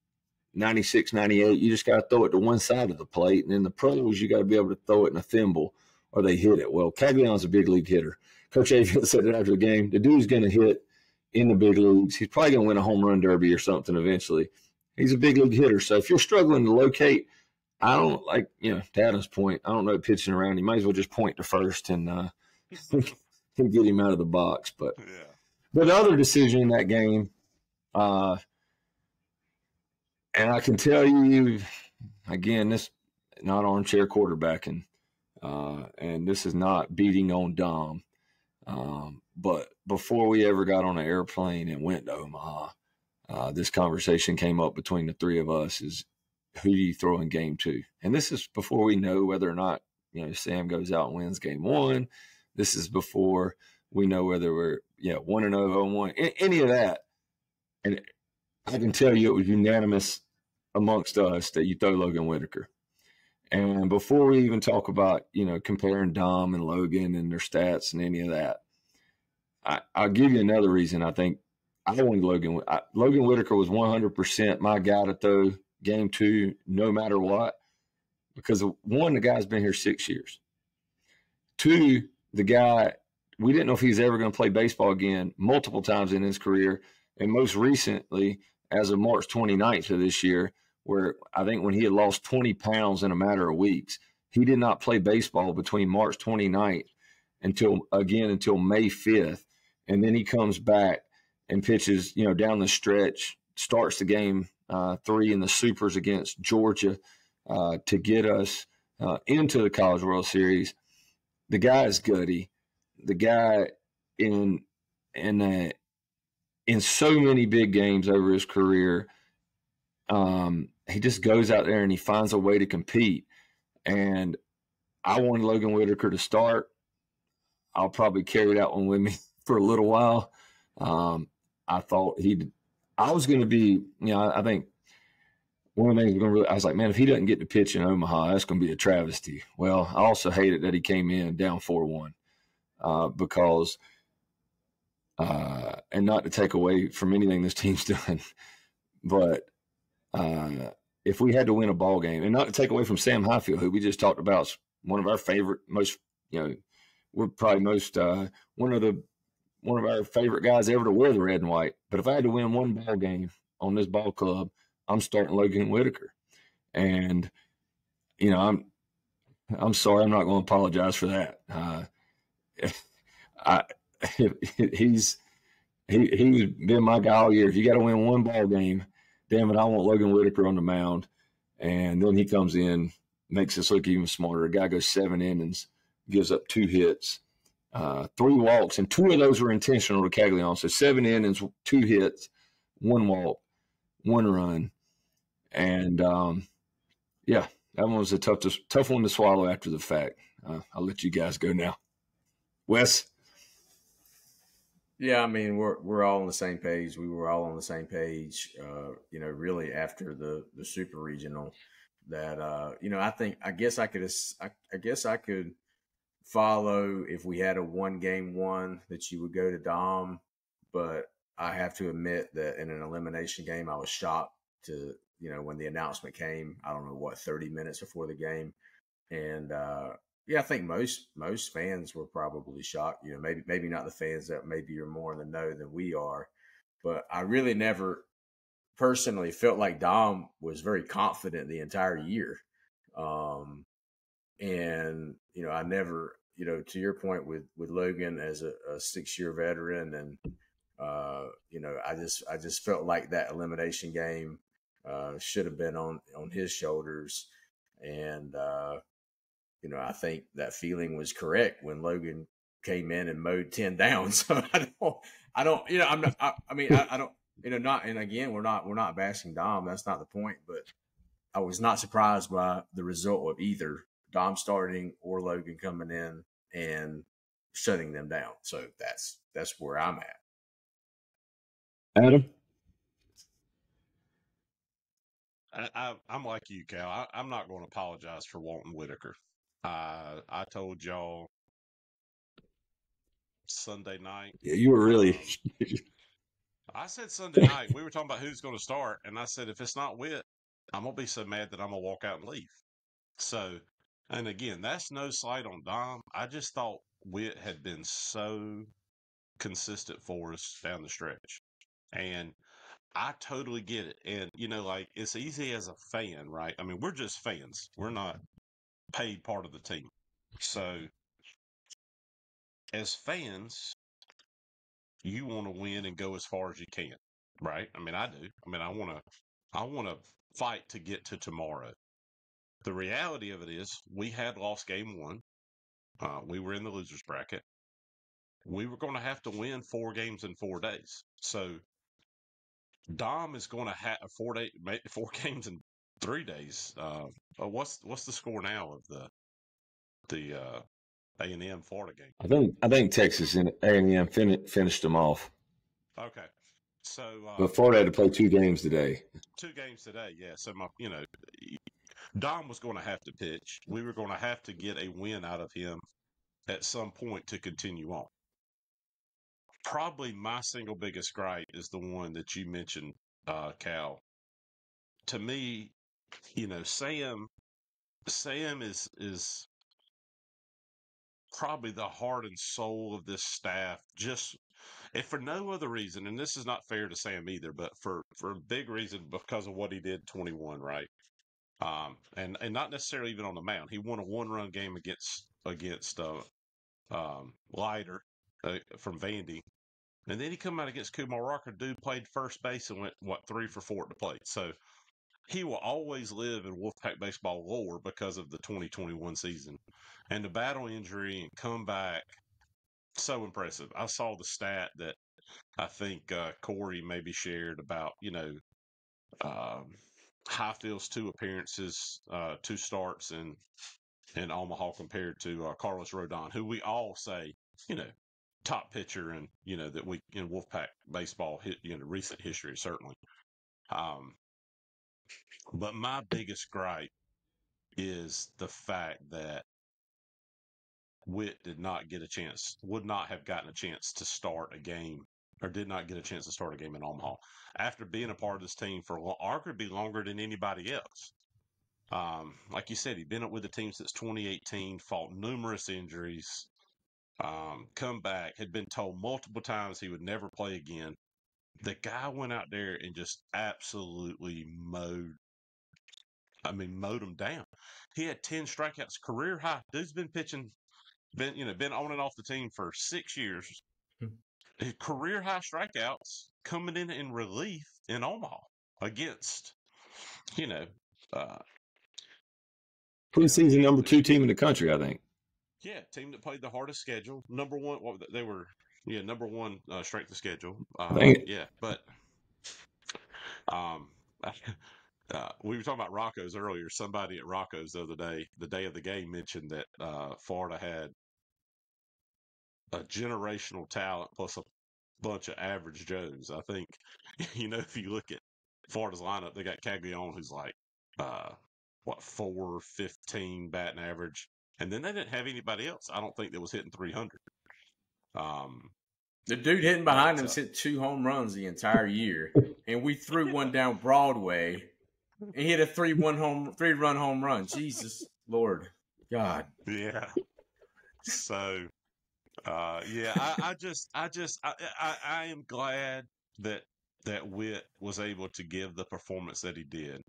96, 98, you just got to throw it to one side of the plate. And in the pros, you got to be able to throw it in a thimble or they hit it. Well, Caglion's a big league hitter. Coach Avent said it after the game. The dude's going to hit in the big leagues. He's probably going to win a home run derby or something eventually. He's a big league hitter. So if you're struggling to locate, I don't like, to Adam's point, I don't know pitching around. You might as well just point to first and get him out of the box. But the other decision in that game, and I can tell you, again, this not armchair quarterbacking, and this is not beating on Dom. But before we ever got on an airplane and went to Omaha, this conversation came up between the three of us is, who do you throw in game 2? And this is before we know whether or not, Sam goes out and wins game 1. This is before we know whether we're 1-0, 0-1, any of that. And I can tell you it was unanimous amongst us that you throw Logan Whitaker. And before we even talk about, comparing Dom and Logan and their stats and any of that, I'll give you another reason. I think I wanted Logan. Logan Whitaker was 100% my guy to throw game 2, no matter what, because 1, the guy's been here 6 years. 2, the guy, we didn't know if he's ever going to play baseball again multiple times in his career. And most recently, as of March 29th of this year, where I think when he had lost 20 pounds in a matter of weeks, he did not play baseball between March 29th until May 5th. And then he comes back and pitches, down the stretch, starts the game 3 in the Supers against Georgia, to get us into the College World Series. The guy is gutty. The guy in in in so many big games over his career, he just goes out there and he finds a way to compete. And I wanted Logan Whitaker to start. I'll probably carry that one with me for a little while. I thought I was going to be, I think one of the things I was like, man, if he doesn't get to pitch in Omaha, that's going to be a travesty. Well, I also hated that he came in down 4-1 because, and not to take away from anything this team's done, but if we had to win a ball game, and not to take away from Sam Highfield, who we just talked about, is one of our favorite, most, we're probably most one of our favorite guys ever to wear the red and white. But if I had to win one ball game on this ball club, I'm starting Logan Whitaker. And I'm sorry, I'm not going to apologize for that. He's been my guy all year. If you got to win one ball game, damn it, I want Logan Whitaker on the mound. And then he comes in, makes us look even smarter. A guy goes 7 innings, gives up 2 hits, 3 walks, and 2 of those were intentional to Caglione. So 7 innings, 2 hits, 1 walk, 1 run. And, that one was a tough one to swallow after the fact. I'll let you guys go now. Wes? Yeah, I mean, we're all on the same page. We were all on the same page, really after the super regional that, I guess I could follow if we had a 1-game one that you would go to Dom, but I have to admit that in an elimination game, I was shocked to, when the announcement came, I don't know 30 minutes before the game. And, I think most fans were probably shocked. Maybe not the fans that maybe are more in the know than we are, but I really never personally felt like Dom was very confident the entire year. And I never, to your point with Logan as a 6-year veteran, and I just felt like that elimination game should have been on his shoulders, and I think that feeling was correct when Logan came in and mowed 10 down. So I don't, I'm not, I mean, I don't, not, and again, we're not bashing Dom. That's not the point, but I was not surprised by the result of either Dom starting or Logan coming in and shutting them down. So that's where I'm at. Adam? I'm like you, Cal. I'm not going to apologize for wanting Whitaker. I told y'all Sunday night. Yeah, you were really. I said Sunday night. We were talking about who's going to start, and I said if it's not Whit, I'm going to be so mad that I'm going to walk out and leave. So, and again, that's no slight on Dom. I just thought Whit had been so consistent for us down the stretch. And I totally get it. And, it's easy as a fan, right? I mean, we're just fans. We're not paid part of the team. So, as fans, you want to win and go as far as you can, right? I mean, I do. I mean, I want to fight to get to tomorrow. The reality of it is we had lost game 1. We were in the losers bracket. We were going to have to win 4 games in 4 days. So Dom is going to have 4 games in 3 days. What's the score now of the A&M Florida game? I think Texas and A&M finished them off. Okay. So but Florida had to play 2 games today. 2 games today, yeah. So Dom was going to have to pitch. We were going to have to get a win out of him at some point to continue on. Probably my single biggest gripe is the one that you mentioned, Cal. To me, Sam is probably the heart and soul of this staff. Just if for no other reason, and this is not fair to Sam either, but for a big reason because of what he did 21, right? And not necessarily even on the mound. He won a 1-run game against Leiter from Vandy. And then he come out against Kumar Rocker. Dude played first base and went, 3 for 4 at the plate. So he will always live in Wolfpack baseball lore because of the 2021 season and the battle injury and comeback. So impressive. I saw the stat that I think Corey maybe shared about, Highfield's 2 appearances, 2 starts in Omaha compared to Carlos Rodon, who we all say, top pitcher and, that we in Wolfpack baseball, recent history, certainly. But my biggest gripe is the fact that Witt would not have gotten a chance to start a game, or did not get a chance to start a game in Omaha after being a part of this team for arguably longer than anybody else. Like you said, he'd been up with the team since 2018, fought numerous injuries, come back, had been told multiple times he would never play again. The guy went out there and just absolutely mowed him down. He had 10 strikeouts, career high. Dude's been pitching, been on and off the team for 6 years. Career high strikeouts coming in relief in Omaha against, preseason number 2 team in the country, I think. Yeah, team that played the hardest schedule. Number one, they were number 1 strength of schedule. Yeah, but we were talking about Rocco's earlier. Somebody at Rocco's the other day, the day of the game, mentioned that Florida had a generational talent plus a bunch of average Joes. I think, if you look at Florida's lineup, they got Caglione, who's like, 415 batting average. And then they didn't have anybody else, I don't think, that was hitting 300. The dude hitting behind him hit 2 home runs the entire year, and we threw one down Broadway and hit a 3-run home run. Jesus Lord God. Yeah. So, I am glad that Witt was able to give the performance that he did.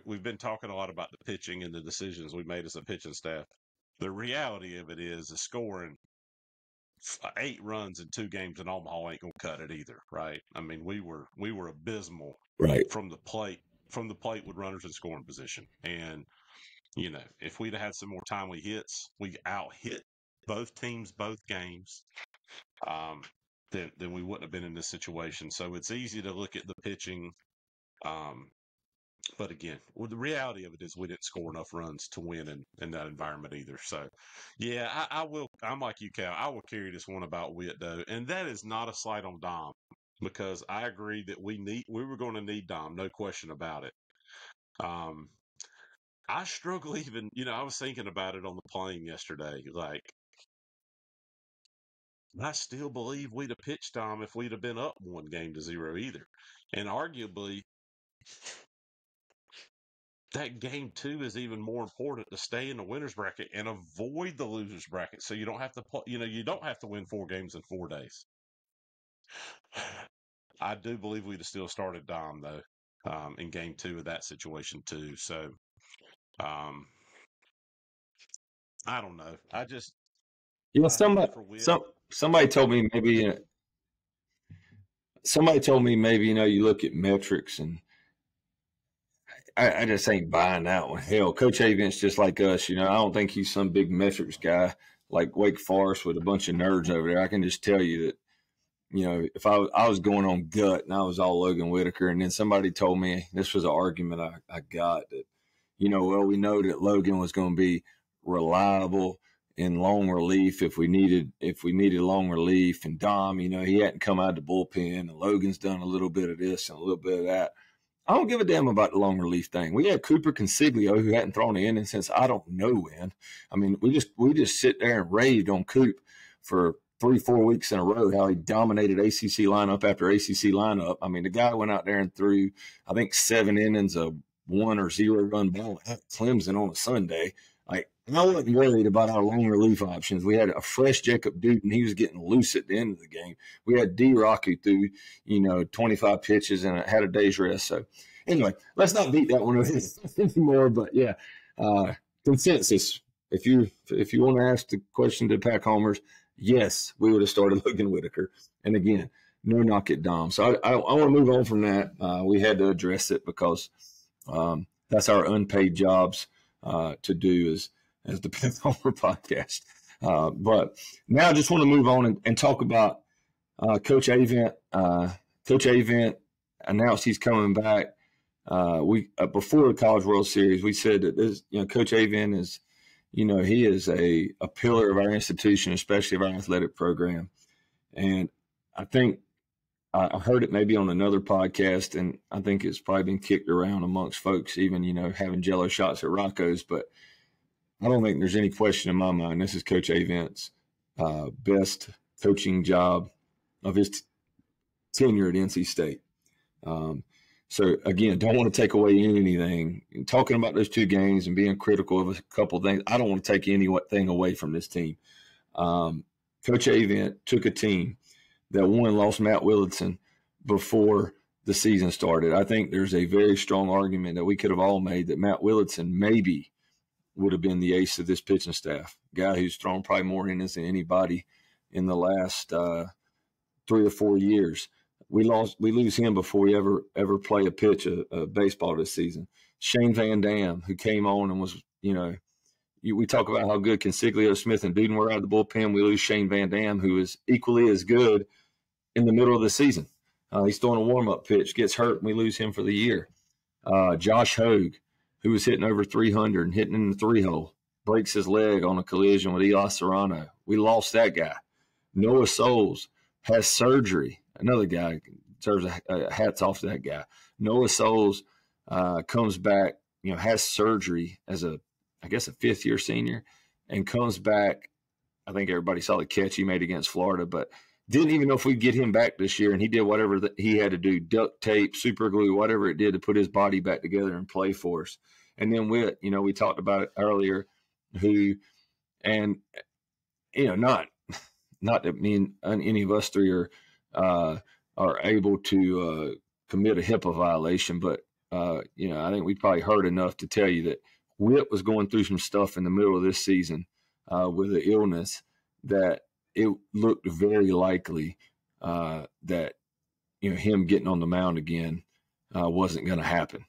We've been talking a lot about the pitching and the decisions we made as a pitching staff. The reality of it is scoring 8 runs in 2 games in Omaha ain't gonna cut it either, right? I mean, we were abysmal from the plate with runners in scoring position. And if we'd have had some more timely hits, we out-hit both teams both games, then we wouldn't have been in this situation. So it's easy to look at the pitching, but again, the reality of it is we didn't score enough runs to win in that environment either. So, yeah, I will. I'm like you, Cal. I will carry this one about Witt, though. And that is not a slight on Dom, because I agree that we were going to need Dom, no question about it. I struggle even, I was thinking about it on the plane yesterday. Like, I still believe we'd have pitched Dom if we'd have been up 1-0 either. And arguably, that game 2 is even more important to stay in the winner's bracket and avoid the loser's bracket. So you don't have to you don't have to win 4 games in 4 days. I do believe we'd have still started Dom, though, in game 2 of that situation too. So, I don't know. Somebody told me maybe, you look at metrics, and I just ain't buying that one. Hell, Coach Avent's just like us. I don't think he's some big metrics guy like Wake Forest with a bunch of nerds over there. I can just tell you that, if I was going on gut and I was all Logan Whitaker, and then somebody told me, this was an argument I got, that, we know that Logan was going to be reliable in long relief if we needed long relief, and Dom, he hadn't come out of the bullpen, and Logan's done a little bit of this and a little bit of that. I don't give a damn about the long relief thing. We had Cooper Consiglio, who hadn't thrown an inning since I don't know when. I mean, we just sit there and raved on Coop for 3-4 weeks in a row, how he dominated ACC lineup after ACC lineup. I mean, the guy went out there and threw, I think, 7 innings of 1 or 0 run ball at Clemson on a Sunday. Like, I wasn't worried about our long relief options. We had a fresh Jacob Duke, and he was getting loose at the end of the game. We had D-Rock, who threw, 25 pitches and had a day's rest. So, anyway, let's not beat that one anymore. But, yeah, consensus. If you want to ask the question to Pack Homers, yes, we would have started Logan Whitaker. And, again, no knock at Dom. So I want to move on from that. We had to address it because That's our unpaid jobs to do as the Pit Homer podcast. But now I just want to move on and talk about Coach Avent. Coach Avent announced he's coming back. We before the College World Series, we said that Coach Avent is, he is a pillar of our institution, especially of our athletic program. And I think I heard it maybe on another podcast, and I think it's probably been kicked around amongst folks, even, having Jello shots at Rocco's. But I don't think there's any question in my mind. This is Coach Avent's best coaching job of his tenure at NC State. So, again, don't want to take away anything. Talking about those two games and being critical of a couple of things, I don't want to take anything away from this team. Coach Avent took a team that won and lost Matt Willardson before the season started. I think there's a very strong argument that we could have all made that Matt Willardson maybe would have been the ace of this pitching staff, guy who's thrown probably more innings than anybody in the last 3 or 4 years. We lose him before we ever play a pitch of baseball this season. Shane Van Dam, who came on and was, we talk about how good Consiglio, Smith, and Duden were out of the bullpen. We lose Shane Van Dam, who is equally as good in the middle of the season. He's throwing a warm-up pitch, gets hurt, and we lose him for the year. Josh Hogue, who was hitting over 300 and hitting in the 3-hole, breaks his leg on a collision with Eli Serrano. We lost that guy. Noah Souls has surgery. Another guy deserves a hats off to that guy. Noah Souls comes back, has surgery as a fifth-year senior, and comes back. I think everybody saw the catch he made against Florida, but didn't even know if we'd get him back this year, and he did whatever he had to do, duct tape, super glue, whatever it did to put his body back together and play for us. And then Witt, we talked about it earlier, not that me and any of us three are able to commit a HIPAA violation, but I think we probably heard enough to tell you that Witt was going through some stuff in the middle of this season with an illness that it looked very likely that him getting on the mound again wasn't going to happen.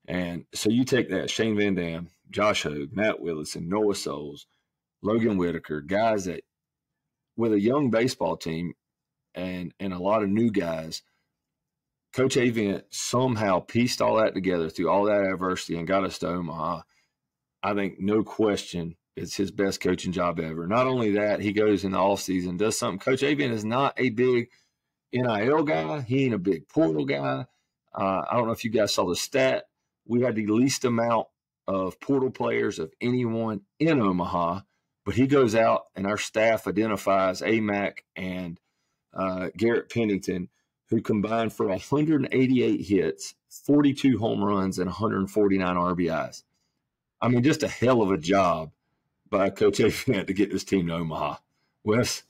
And so you take that, Shane Van Dam, Josh Hogue, Matt Willardson, Noah Souls, Logan Whitaker, guys that with a young baseball team and a lot of new guys, Coach Avent somehow pieced all that together through all that adversity and got us to Omaha. I think no question it's his best coaching job ever. Not only that, he goes in the offseason, does something. Coach Avent is not a big NIL guy. He ain't a big portal guy. I don't know if you guys saw the stat. We had the least amount of portal players of anyone in Omaha, but he goes out and our staff identifies AMAC and Garrett Pennington, who combined for 188 hits, 42 home runs, and 149 RBIs. I mean, just a hell of a job by Coach Avent to get this team to Omaha. Wes?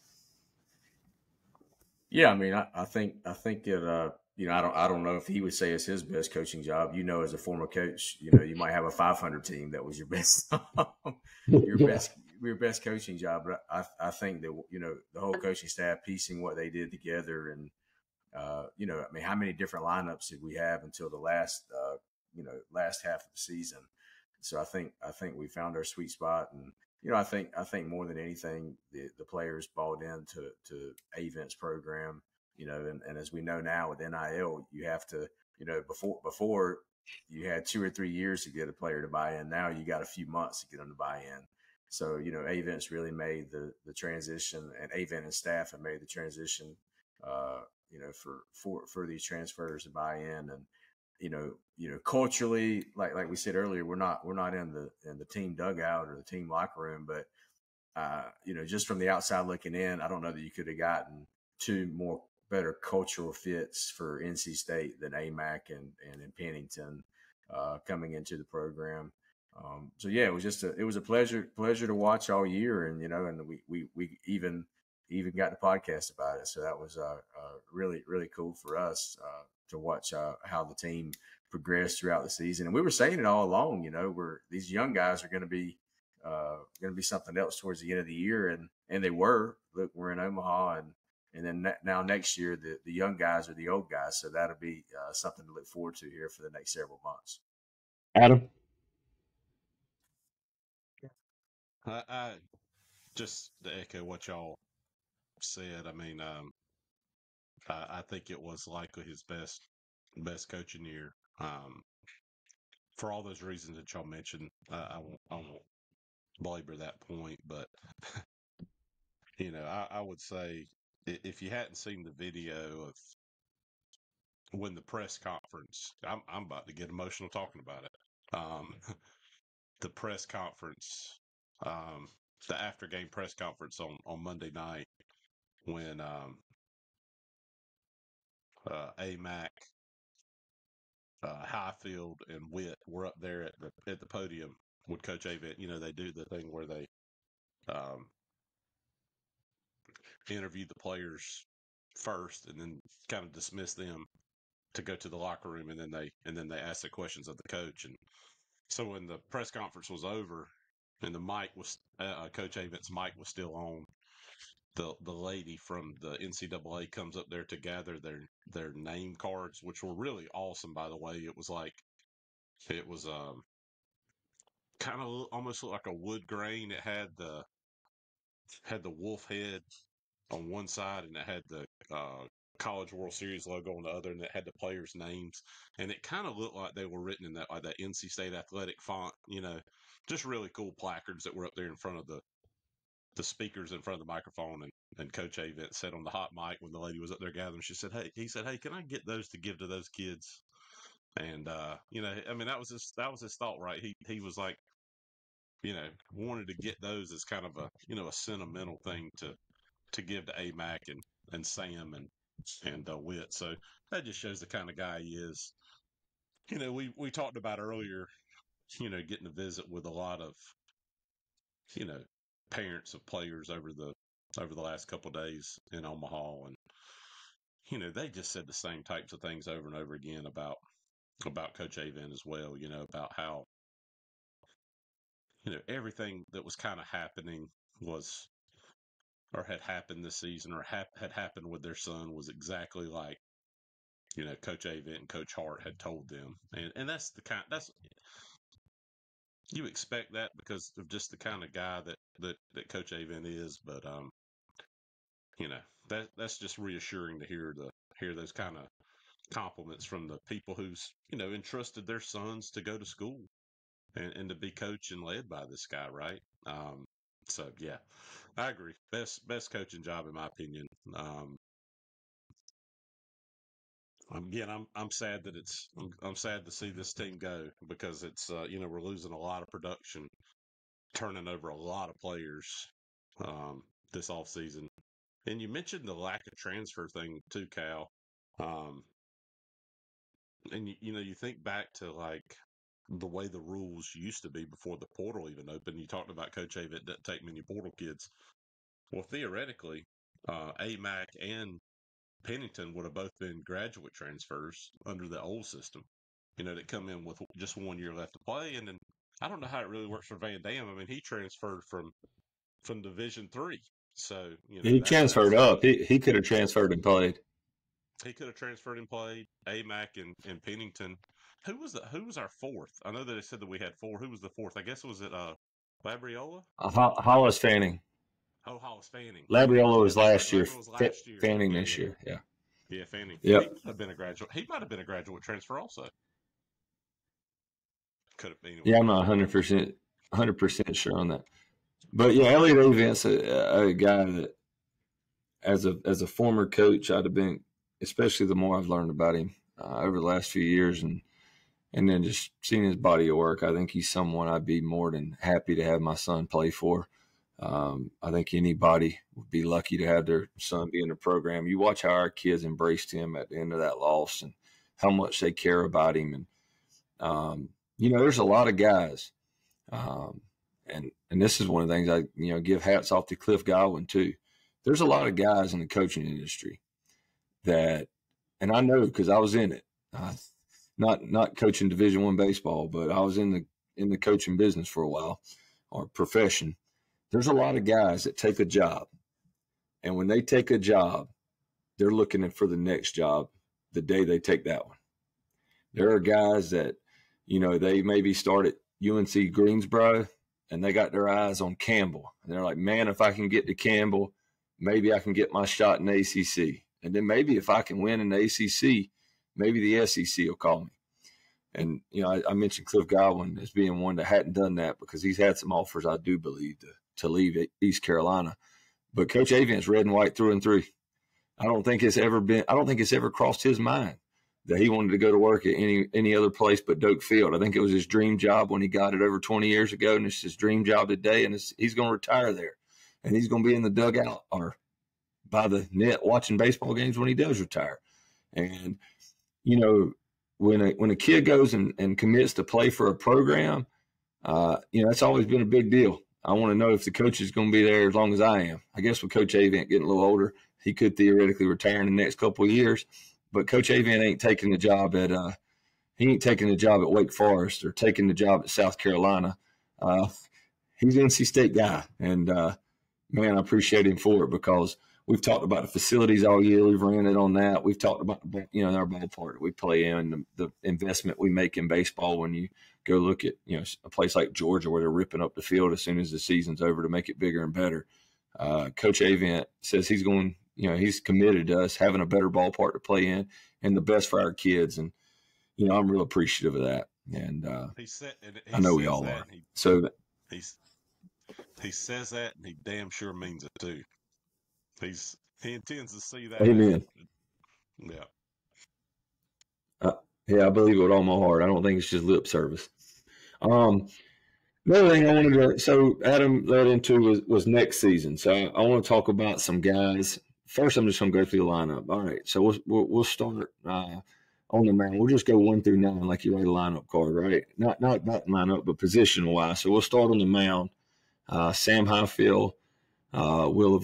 Yeah, I mean, I think it. I don't know if he would say it's his best coaching job. As a former coach, you might have a 500 team that was your best, your best coaching job. But I think that the whole coaching staff piecing what they did together, and how many different lineups did we have until the last half of the season? So I think we found our sweet spot, and I think more than anything, the players bought into Avent's program. And as we know now with NIL, you have to, before you had 2 or 3 years to get a player to buy in. Now you got a few months to get them to buy in. So, Avent's really made the transition, and Avent and staff have made the transition, for these transfers to buy in. And, culturally, like we said earlier, we're not in the team dugout or the team locker room, but, just from the outside looking in, I don't know that you could have gotten two more better cultural fits for NC State than AMAC and Pennington coming into the program. So yeah, it was a pleasure to watch all year, and and we even got the podcast about it. So that was really, really cool for us to watch how the team progressed throughout the season. And we were saying it all along, these young guys are going to be something else towards the end of the year, and they were. Look, we're in Omaha, and then now next year, the young guys are the old guys. So that'll be something to look forward to here for the next several months. Adam? I just to echo what y'all said. I mean, I think it was likely his best coaching year. For all those reasons that y'all mentioned, I won't belabor that point, but I would say if you hadn't seen the video of when the press conference, I'm about to get emotional talking about it. The press conference, um, the after game press conference on Monday night when AMAC, Highfield, and Witt were up there at the podium with Coach Avent. They do the thing where they um, interview the players first and then kind of dismiss them to go to the locker room, and then they ask the questions of the coach. And so when the press conference was over and the mic was Coach Avent's mic was still on, the lady from the NCAA comes up there to gather their name cards, which were really awesome, by the way. It was kind of almost looked like a wood grain. It had the wolf head on one side, and it had the College World Series logo on the other, and it had the players' names, and it kind of looked like they were written in that NC State athletic font. Just really cool placards that were up there in front of the speakers in front of the microphone. And Coach Avent said on the hot mic when the lady was up there gathering, he said, "Hey, can I get those to give to those kids?" And I mean, that was his thought, right? He was like, wanted to get those as kind of a sentimental thing to give to AMAC and Sam and Witt. So that just shows the kind of guy he is. We talked about earlier, getting to visit with a lot of, you know, parents of players over the last couple of days in Omaha, and they just said the same types of things over and over again about Coach Avent as well. About how everything that was kind of happening was or had happened this season or had happened with their son was exactly like Coach Avent and Coach Hart had told them, and that's you expect that because of just the kind of guy that Coach Avent is, but you know that's just reassuring to hear those kind of compliments from the people who's entrusted their sons to go to school and to be coached and led by this guy, right? So yeah, I agree. Best coaching job in my opinion. Again, I'm sad that I'm sad to see this team go because it's we're losing a lot of production, turning over a lot of players this off season. And you mentioned the lack of transfer thing too, Cal. Um, and you think back to like the way the rules used to be before the portal even opened. You talked about Coach Avent doesn't take many portal kids. Well, theoretically, AMAC and Pennington would have both been graduate transfers under the old system. That come in with just 1 year left to play, and then I don't know how it really works for Van Dam. I mean, he transferred from Division III, so He transferred that's up. He could have transferred and played. he could have transferred and played. AMAC and Pennington. Who was our fourth? I know that they said that we had four. Who was the fourth? I guess was it Labriola? Hollis Fanning. Oh, Hollis Fanning. Labriola Yeah, was that's right. last year. Labra was last year. Fanning Yeah, this yeah. year. Yeah. Yeah, Fanning. He Yep. might have been a graduate. He might have been a graduate transfer also. Could have been. Anyway. Yeah, I'm not 100% sure on that. But yeah, Elliot Avent's a guy that, as a former coach, I'd have been, especially the more I've learned about him over the last few years, and then just seeing his body of work, I think he's someone I'd be more than happy to have my son play for. I think anybody would be lucky to have their son be in the program. You watch how our kids embraced him at the end of that loss and how much they care about him. And, there's a lot of guys. And this is one of the things I, give hats off to Cliff Godwin too. There's a lot of guys in the coaching industry that, and I know because I was in it, not coaching Division I baseball, but I was in the coaching business for a while, or profession. There's a lot of guys that take a job, and when they take a job, they're looking for the next job the day they take that one. There are guys that they maybe start at UNC Greensboro and they got their eyes on Campbell. And they're like, man, if I can get to Campbell, maybe I can get my shot in the ACC. And then maybe if I can win in the ACC, maybe the SEC will call me. And, I mentioned Cliff Godwin as being one that hadn't done that because he's had some offers, I do believe, to leave East Carolina. But Coach Avent's red and white through and through. I don't think it's ever crossed his mind that he wanted to go to work at any other place but Doak Field. I think it was his dream job when he got it over 20 years ago, and it's his dream job today, and he's going to retire there. And he's going to be in the dugout or by the net watching baseball games when he does retire. And, when a kid goes and commits to play for a program, that's always been a big deal. I want to know if the coach is going to be there as long as I am. I guess with Coach Avent getting a little older, he could theoretically retire in the next couple of years. But Coach Avent ain't taking the job at Wake Forest or taking the job at South Carolina. He's an NC State guy, and man, I appreciate him for it because we've talked about the facilities all year. We've ranted on that. We've talked about our ballpark that we play in, the investment we make in baseball. When you go look at a place like Georgia where they're ripping up the field as soon as the season's over to make it bigger and better. Coach Avent says he's going. He's committed to us having a better ballpark to play in and the best for our kids. And I'm real appreciative of that. And I know we all are. He says that, and he damn sure means it too. He intends to see that. Amen. Yeah. I believe it with all my heart. I don't think it's just lip service. Another thing I wanted to, so Adam led into was next season. So I want to talk about some guys. First, I'm just going to go through the lineup. All right. So we'll start on the mound. We'll just go 1 through 9 like you write a lineup card, right? Not lineup, but positional wise. So we'll start on the mound. Sam Highfield will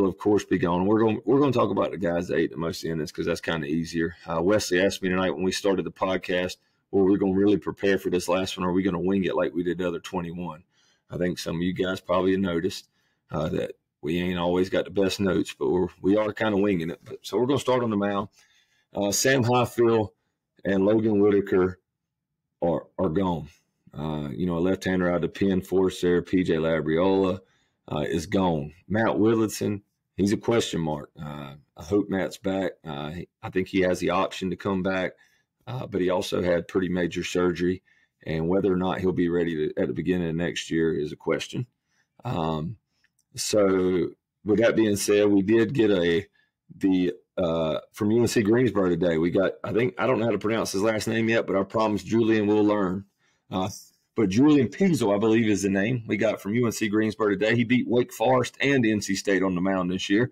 of course be gone. We're going to talk about the guys that ate the most innings because that's kind of easier. Wesley asked me tonight when we started the podcast, well, we're going to really prepare for this last one, or are we going to wing it like we did the other 21? I think some of you guys probably have noticed that we ain't always got the best notes, but we are kind of winging it. So we're going to start on the mound. Sam Highfield and Logan Whitaker are gone. A left-hander out of the pen force there, P.J. Labriola, is gone. Matt Willardson, he's a question mark. I hope Matt's back. I think he has the option to come back, but he also had pretty major surgery, and whether or not he'll be ready at the beginning of next year is a question. So with that being said, we did get from UNC Greensboro today. We got, I don't know how to pronounce his last name yet, but I promise Julian will learn. But Julian Piesel, I believe, is the name we got from UNC Greensboro today. He beat Wake Forest and NC State on the mound this year.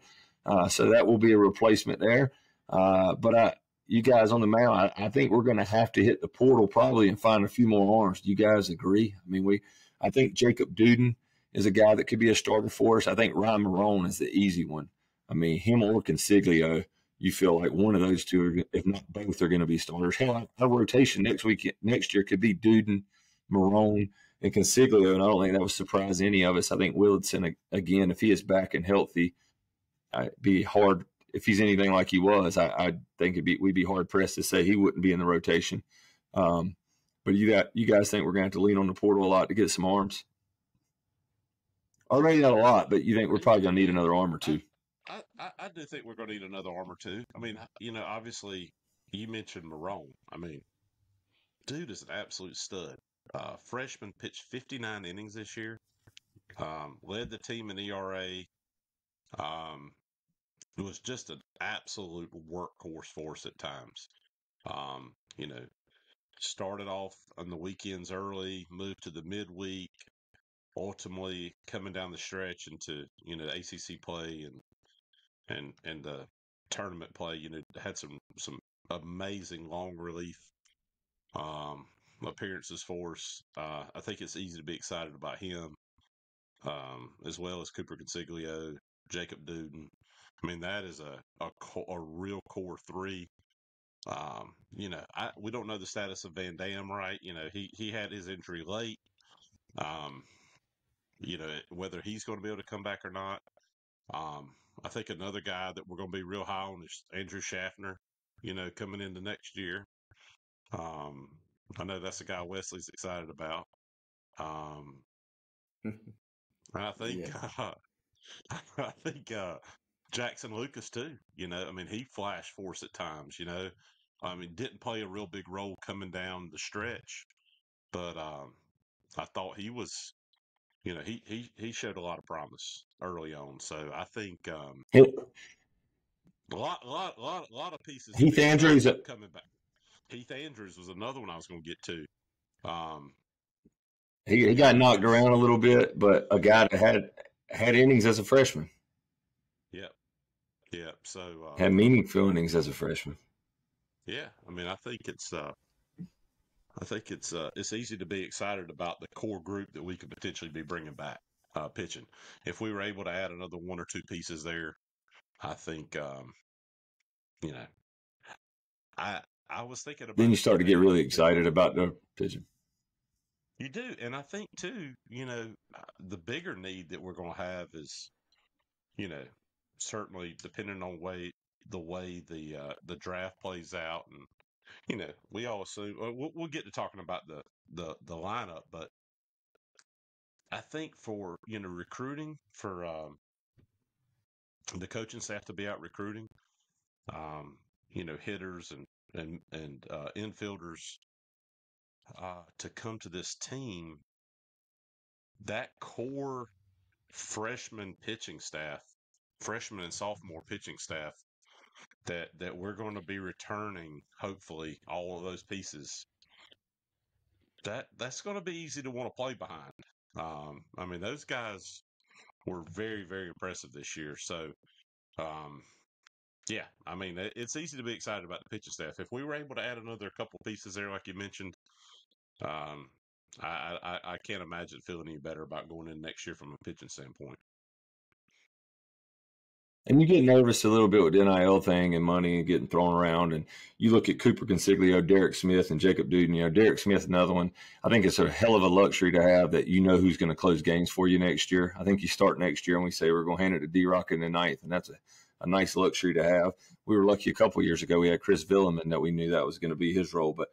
So that will be a replacement there. But you guys on the mound, I think we're going to have to hit the portal probably and find a few more arms. Do you guys agree? I mean, I think Jacob Duden is a guy that could be a starter for us. I think Ryan Marone is the easy one. I mean, him or Consiglio, you feel like one of those two, if not both, are going to be starters. Hell, our rotation next year could be Duden, Marone, and Consiglio, and I don't think that would surprise any of us. I think Willardson, again, if he is back and healthy, it'd be hard. If he's anything like he was, I think we'd be hard pressed to say he wouldn't be in the rotation. But you guys think we're going to have to lean on the portal a lot to get some arms? Already not a lot, but you think we're probably going to need another arm or two? I do think we're going to need another arm or two. I mean, obviously, you mentioned Marone. I mean, dude is an absolute stud. Freshman pitched 59 innings this year. Led the team in ERA. It was just an absolute workhorse for us at times. Started off on the weekends early, moved to the midweek, ultimately coming down the stretch into ACC play and the tournament play. Had some amazing long relief appearances for us. I think it's easy to be excited about him, as well as Cooper Consiglio, Jacob Duden. I mean, that is a real core three. We don't know the status of Van Dam, right? He had his injury late. Whether he's going to be able to come back or not. I think another guy that we're going to be real high on is Andrew Schaffner, coming into next year. I know that's a guy Wesley's excited about. I think Yeah. I think Jackson Lucas too. I mean, he flashed for us at times. I mean, didn't play a real big role coming down the stretch, but I thought he was. He showed a lot of promise early on. So I think a lot of pieces to Heath be excited Andrews, about coming back. Heath Andrews was another one I was going to get to. Um, he got knocked he's around a little bit, but a guy that had innings as a freshman, Yep, yep. So had meaningful innings as a freshman. yeah, I mean, I think it's easy to be excited about the core group that we could potentially be bringing back pitching. If we were able to add another one or two pieces there, I think you know I I was thinking Then about you it start to today. get I really think that excited about the pitching. you do, and I think too, the bigger need that we're going to have is, you know, certainly depending on the way the draft plays out, and we all assume we'll get to talking about the lineup, but I think for recruiting for the coaching staff to be out recruiting, hitters and infielders to come to this team, that core freshman pitching staff, freshman and sophomore pitching staff that we're going to be returning, hopefully all of those pieces. That's going to be easy to want to play behind. I mean, those guys were very, very impressive this year. So, um, yeah, I mean, it's easy to be excited about the pitching staff. If we were able to add another couple pieces there, like you mentioned, um, I can't imagine feeling any better about going in next year from a pitching standpoint. And you get nervous a little bit with the NIL thing and money and getting thrown around. And you look at Cooper Consiglio, Derek Smith, and Jacob Duden. Derek Smith, another one. I think it's a hell of a luxury to have that who's going to close games for you next year. I think you start next year and we say we're going to hand it to D-Rock in the ninth, and that's a nice luxury to have. We were lucky a couple of years ago. We had Chris Villeman that we knew that was going to be his role. But,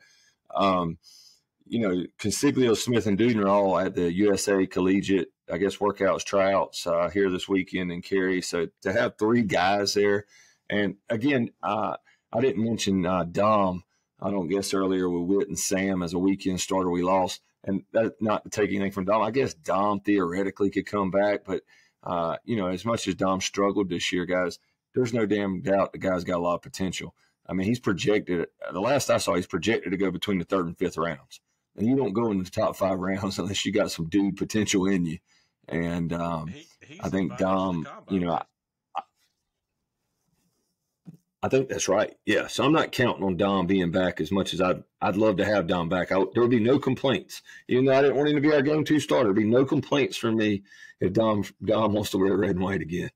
Consiglio, Smith, and Duden are all at the USA Collegiate, I guess, workouts, tryouts here this weekend in Cary. So to have three guys there, and again, I didn't mention Dom. I don't guess earlier with Whit and Sam as a weekend starter we lost, and that not to take anything from Dom. I guess Dom theoretically could come back, but as much as Dom struggled this year, guys, there's no damn doubt the guy's got a lot of potential. I mean, he's projected. The last I saw, he's projected to go between the third and fifth rounds. And you don't go in the top 5 rounds unless you got some dude potential in you. And He's I think invited to the Dom, combine, right? I think that's right. Yeah. So I'm not counting on Dom being back as much as I'd love to have Dom back. There would be no complaints. Even though I didn't want him to be our game 2 starter, there'd be no complaints from me if Dom wants to wear red and white again.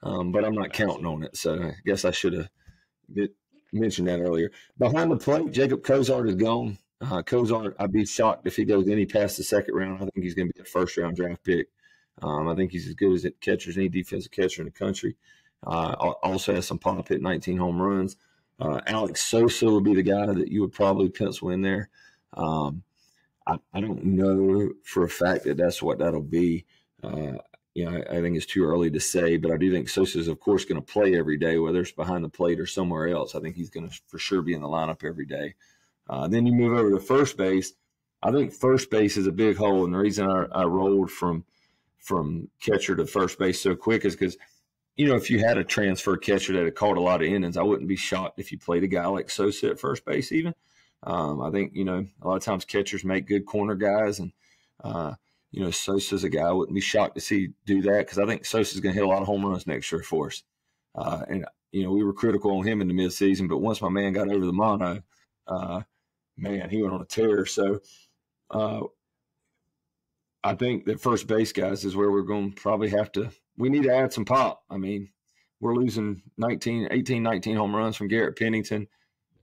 But I'm not counting on it. So I guess I should have mentioned that earlier. Behind the plate, Jacob Cozart is gone. Cozart, I'd be shocked if he goes any past the second round. I think he's going to be a first-round draft pick. I think he's as good as catchers, any defensive catcher in the country. Also has some pop, hit 19 home runs. Alex Sosa would be the guy that you would probably pencil in there. I don't know for a fact that that's what that'll be. I think it's too early to say, but I do think Sosa is, of course, going to play every day, whether it's behind the plate or somewhere else. I think he's going to for sure be in the lineup every day. Then you move over to first base. I think first base is a big hole, and the reason I rolled from catcher to first base so quick is because, if you had a transfer catcher that had caught a lot of innings, I wouldn't be shocked if you played a guy like Sosa at first base even. I think, a lot of times catchers make good corner guys, and, Sosa's a guy I wouldn't be shocked to see do that because I think Sosa's going to hit a lot of home runs next year for us. And we were critical on him in the midseason, but once my man got over the mono, man, he went on a tear. So I think that first base, guys, is where we're going to probably have to – we need to add some pop. I mean, we're losing 19 home runs from Garrett Pennington,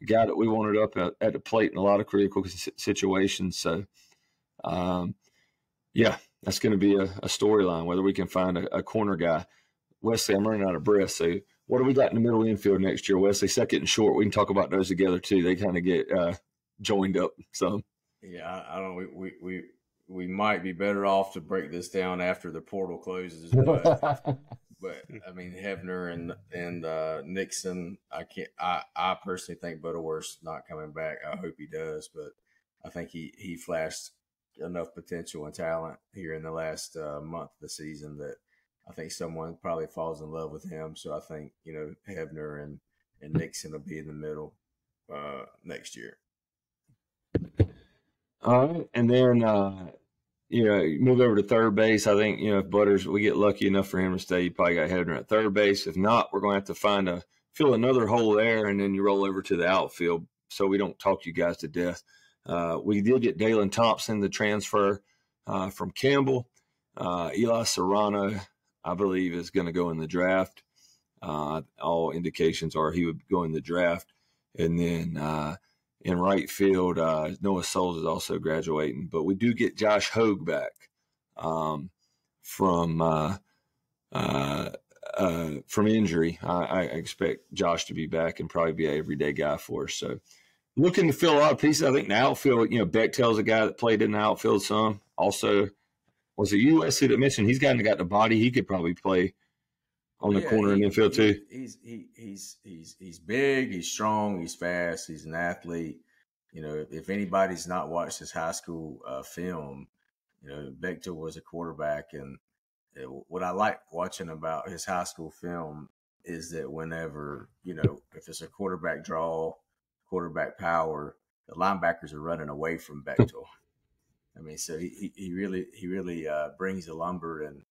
a guy that we wanted up at the plate in a lot of critical situations. So, that's going to be a storyline, whether we can find a corner guy. Wesley, I'm running out of breath. So what do we got in the middle infield next year, Wesley? Second and short, we can talk about those together too. They kind of get joined up. So Yeah, I don't. We might be better off to break this down after the portal closes, but I mean Hebner and Nixon. I can't. I personally think Butterworth's not coming back. I hope he does, but I think he flashed enough potential and talent here in the last month of the season that I think someone probably falls in love with him. So I think Hebner and Nixon will be in the middle next year. All right, and then move over to third base. I think if Butters, we get lucky enough for him to stay, you probably got Hedner at third base. If not, we're going to have to fill another hole there, and then you roll over to the outfield. So we don't talk you guys to death. We did get Dalen Thompson, the transfer from Campbell. Eli Serrano, I believe, is going to go in the draft. All indications are he would go in the draft, and then. In right field, Noah Souls is also graduating, but we do get Josh Hogue back from injury. I expect Josh to be back and probably be an everyday guy for us. So looking to fill a lot of pieces. I think in the outfield, Bechtel's a guy that played in the outfield some. Also, was it USC that mentioned he's got the body? He could probably play on the corner and infield too. He's big, he's strong, he's fast, he's an athlete. If anybody's not watched his high school film, Bechtel was a quarterback, and what I like watching about his high school film is that whenever if it's a quarterback draw, quarterback power, the linebackers are running away from Bechtel. I mean, so he really brings the lumber, and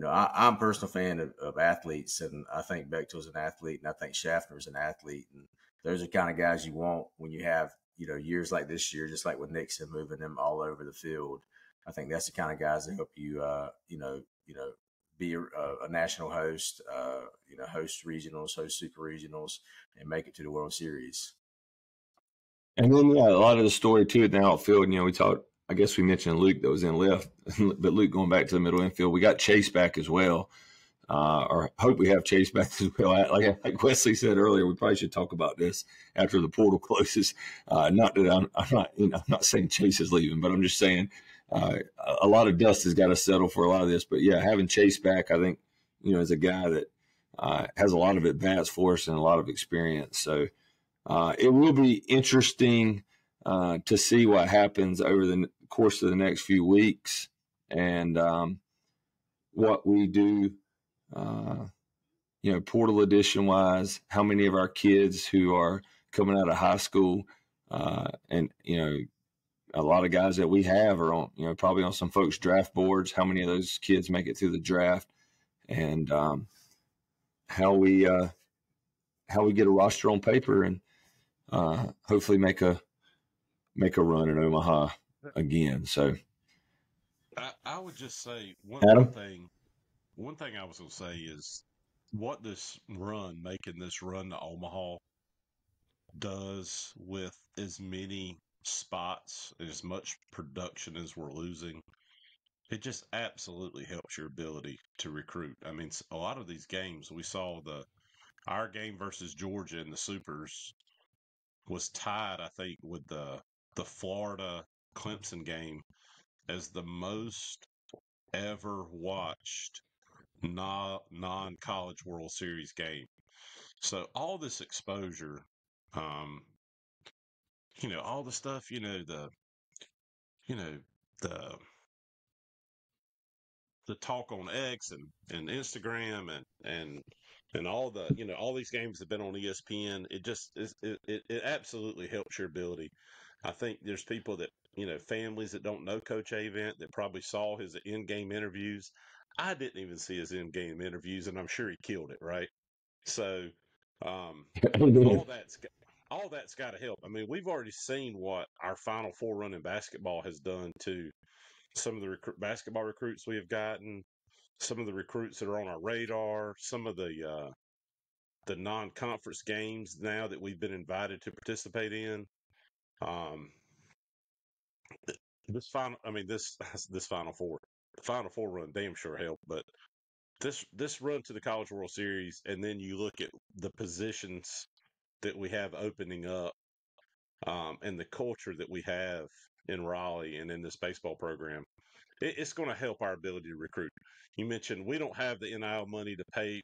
I'm a personal fan of athletes, and I think Bechtel's an athlete, and I think Schaffner's an athlete, and those are the kind of guys you want when you have years like this year, just like with Nixon moving them all over the field. I think that's the kind of guys that help you be a national host, host regionals, host super regionals, and make it to the World Series. And then, a lot of the story too in the outfield. We talked. I guess we mentioned Luke that was in left, but Luke going back to the middle infield. We got Chase back as well, or hope we have Chase back as well. Like Wesley said earlier, we probably should talk about this after the portal closes. Not that I'm not saying Chase is leaving, but I'm just saying a lot of dust has got to settle for a lot of this. But yeah, having Chase back, I think is a guy that has a lot of at bats for us and a lot of experience. So. It will be interesting to see what happens over the course of the next few weeks and what we do, portal edition wise, how many of our kids who are coming out of high school and, a lot of guys that we have are on, probably on some folks' draft boards, how many of those kids make it through the draft and how we get a roster on paper and, hopefully make a run in Omaha again. So I would just say Adam? one thing I was going to say is what making this run to Omaha does with as many spots, as much production as we're losing. It just absolutely helps your ability to recruit. I mean, a lot of these games we saw our game versus Georgia in the Supers was tied, I think, with the Florida Clemson game as the most ever watched non college World Series game. So all this exposure, um, all the stuff, you know, the talk on X and Instagram and all all these games have been on ESPN. It absolutely helps your ability. I think there's people that families that don't know Coach Avent that probably saw his in-game interviews. I didn't even see his in-game interviews, and I'm sure he killed it. Right, so all that's got to help. I mean, we've already seen what our Final Four run in basketball has done to some of the basketball recruits we have gotten, some of the recruits that are on our radar, some of the non-conference games now that we've been invited to participate in. Um, this this Final Four run damn sure helped, but this run to the College World Series, and then you look at the positions that we have opening up, and the culture that we have in Raleigh and in this baseball program, it's going to help our ability to recruit. You mentioned we don't have the NIL money to pay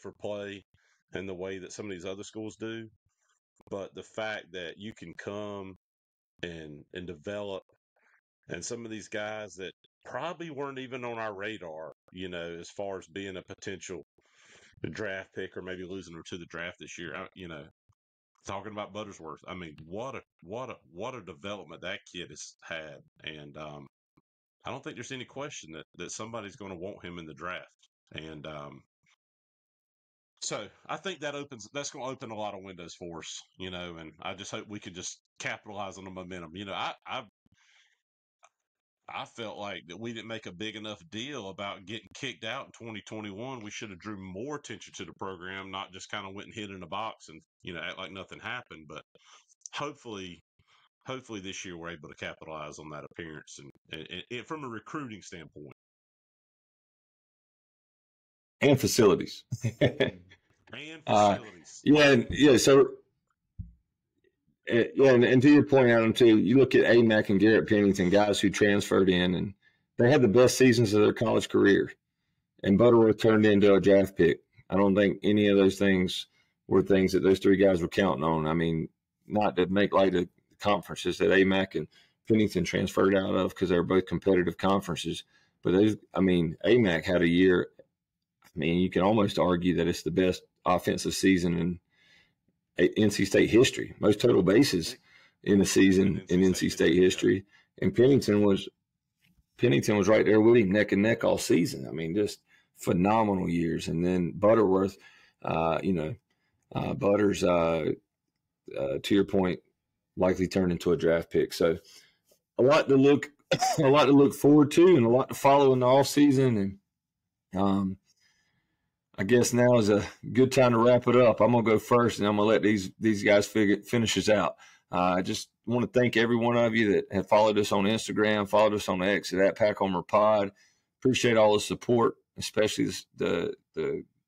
for play in the way that some of these other schools do, but the fact that you can come and develop, and some of these guys that probably weren't even on our radar, as far as being a potential draft pick or maybe losing them to the draft this year, talking about Buttersworth. I mean, what a development that kid has had, and I don't think there's any question that somebody's going to want him in the draft. And so I think that's going to open a lot of windows for us, and I just hope we can just capitalize on the momentum. I felt like that we didn't make a big enough deal about getting kicked out in 2021. We should have drew more attention to the program, not just kind of went and hid in a box and, act like nothing happened. But hopefully this year we're able to capitalize on that appearance and from a recruiting standpoint. And facilities. And facilities. Yeah. So, and to your point, Adam, too, you look at AMAC and Garrett Pennington, guys who transferred in, and they had the best seasons of their college career. And Butterworth turned into a draft pick. I don't think any of those things were things that those three guys were counting on. I mean, not to make light of the conferences that AMAC and Pennington transferred out of because they were both competitive conferences. But AMAC had a year. I mean, you can almost argue that it's the best offensive season in NC State history. Most total bases in the season in NC State history. And Pennington was right there with him neck and neck all season. I mean, just phenomenal years. And then Butterworth, Butters, to your point, likely turned into a draft pick. So a lot to look forward to, and a lot to follow in the off season. And I guess now is a good time to wrap it up. I'm gonna go first, and I'm gonna let these guys finish us out. I just want to thank every one of you that have followed us on Instagram, followed us on X at Packhomer Pod. Appreciate all the support, especially the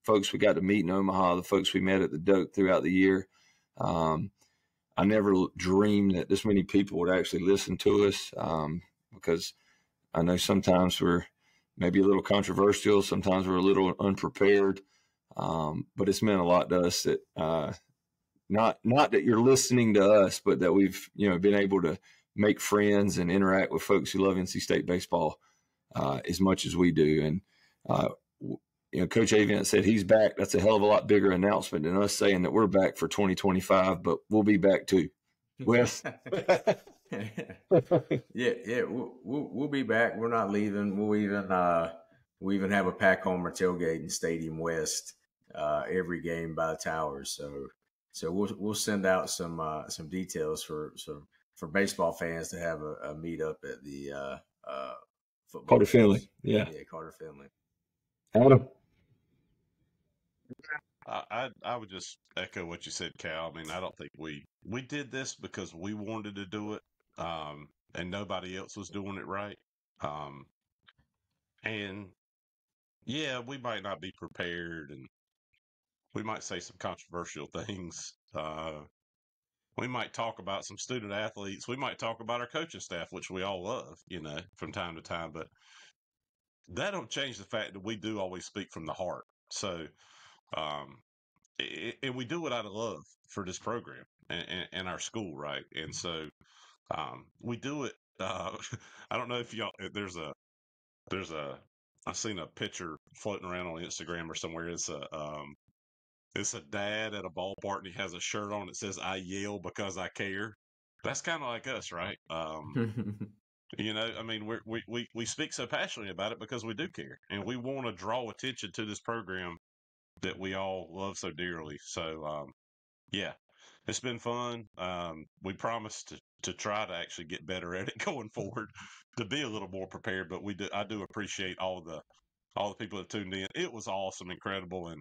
folks we got to meet in Omaha, the folks we met at the Doak throughout the year. I never dreamed that this many people would actually listen to us, because I know sometimes we're maybe a little controversial, sometimes we're a little unprepared, but it's meant a lot to us that not that you're listening to us, but that we've been able to make friends and interact with folks who love NC State baseball as much as we do. And Coach Avent said he's back. That's a hell of a lot bigger announcement than us saying that we're back for 2025, but we'll be back too. Wes? Yeah, we'll be back. We're not leaving. We'll even have a Packhomer tailgate in Stadium West every game by the Towers. So we'll send out some details for baseball fans to have a meetup at the football. Carter Finley. Yeah, Carter Finley. Adam? I would just echo what you said, Cal. I mean, I don't think we did this because we wanted to do it, and nobody else was doing it right. And yeah, we might not be prepared, and we might say some controversial things. We might talk about some student athletes. We might talk about our coaching staff, which we all love, from time to time. But that don't change the fact that we do always speak from the heart. So, and we do it out of love for this program and our school, right? And so, we do it. I don't know if I've seen a picture floating around on Instagram or somewhere. It's a dad at a ballpark and he has a shirt on that says "I yell because I care." That's kind of like us, right? I mean, we speak so passionately about it because we do care and we want to draw attention to this program that we all love so dearly. So, yeah, it's been fun. We promise to try to actually get better at it going forward, to be a little more prepared. But I do appreciate all the people that tuned in. It was awesome, incredible,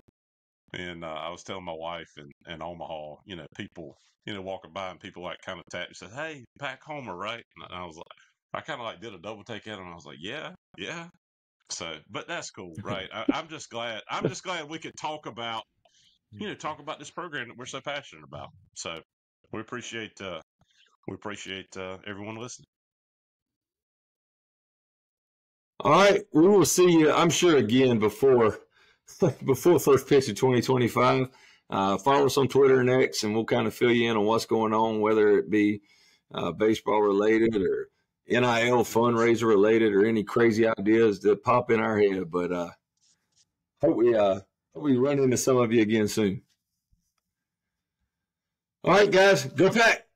and I was telling my wife in Omaha, people, walking by and people like kind of tapped and said, "Hey, Packhomer, right?" And I was like, I kind of like did a double take at him. And I was like, yeah. So, but that's cool, right? I'm just glad we could talk about this program that we're so passionate about. So we appreciate everyone listening. All right, we will see you, I'm sure, again before first pitch of 2025. Follow us on Twitter and X, and we'll kind of fill you in on what's going on, whether it be baseball related or NIL fundraiser related or any crazy ideas that pop in our head. But hope we run into some of you again soon. All right, guys, go Pack.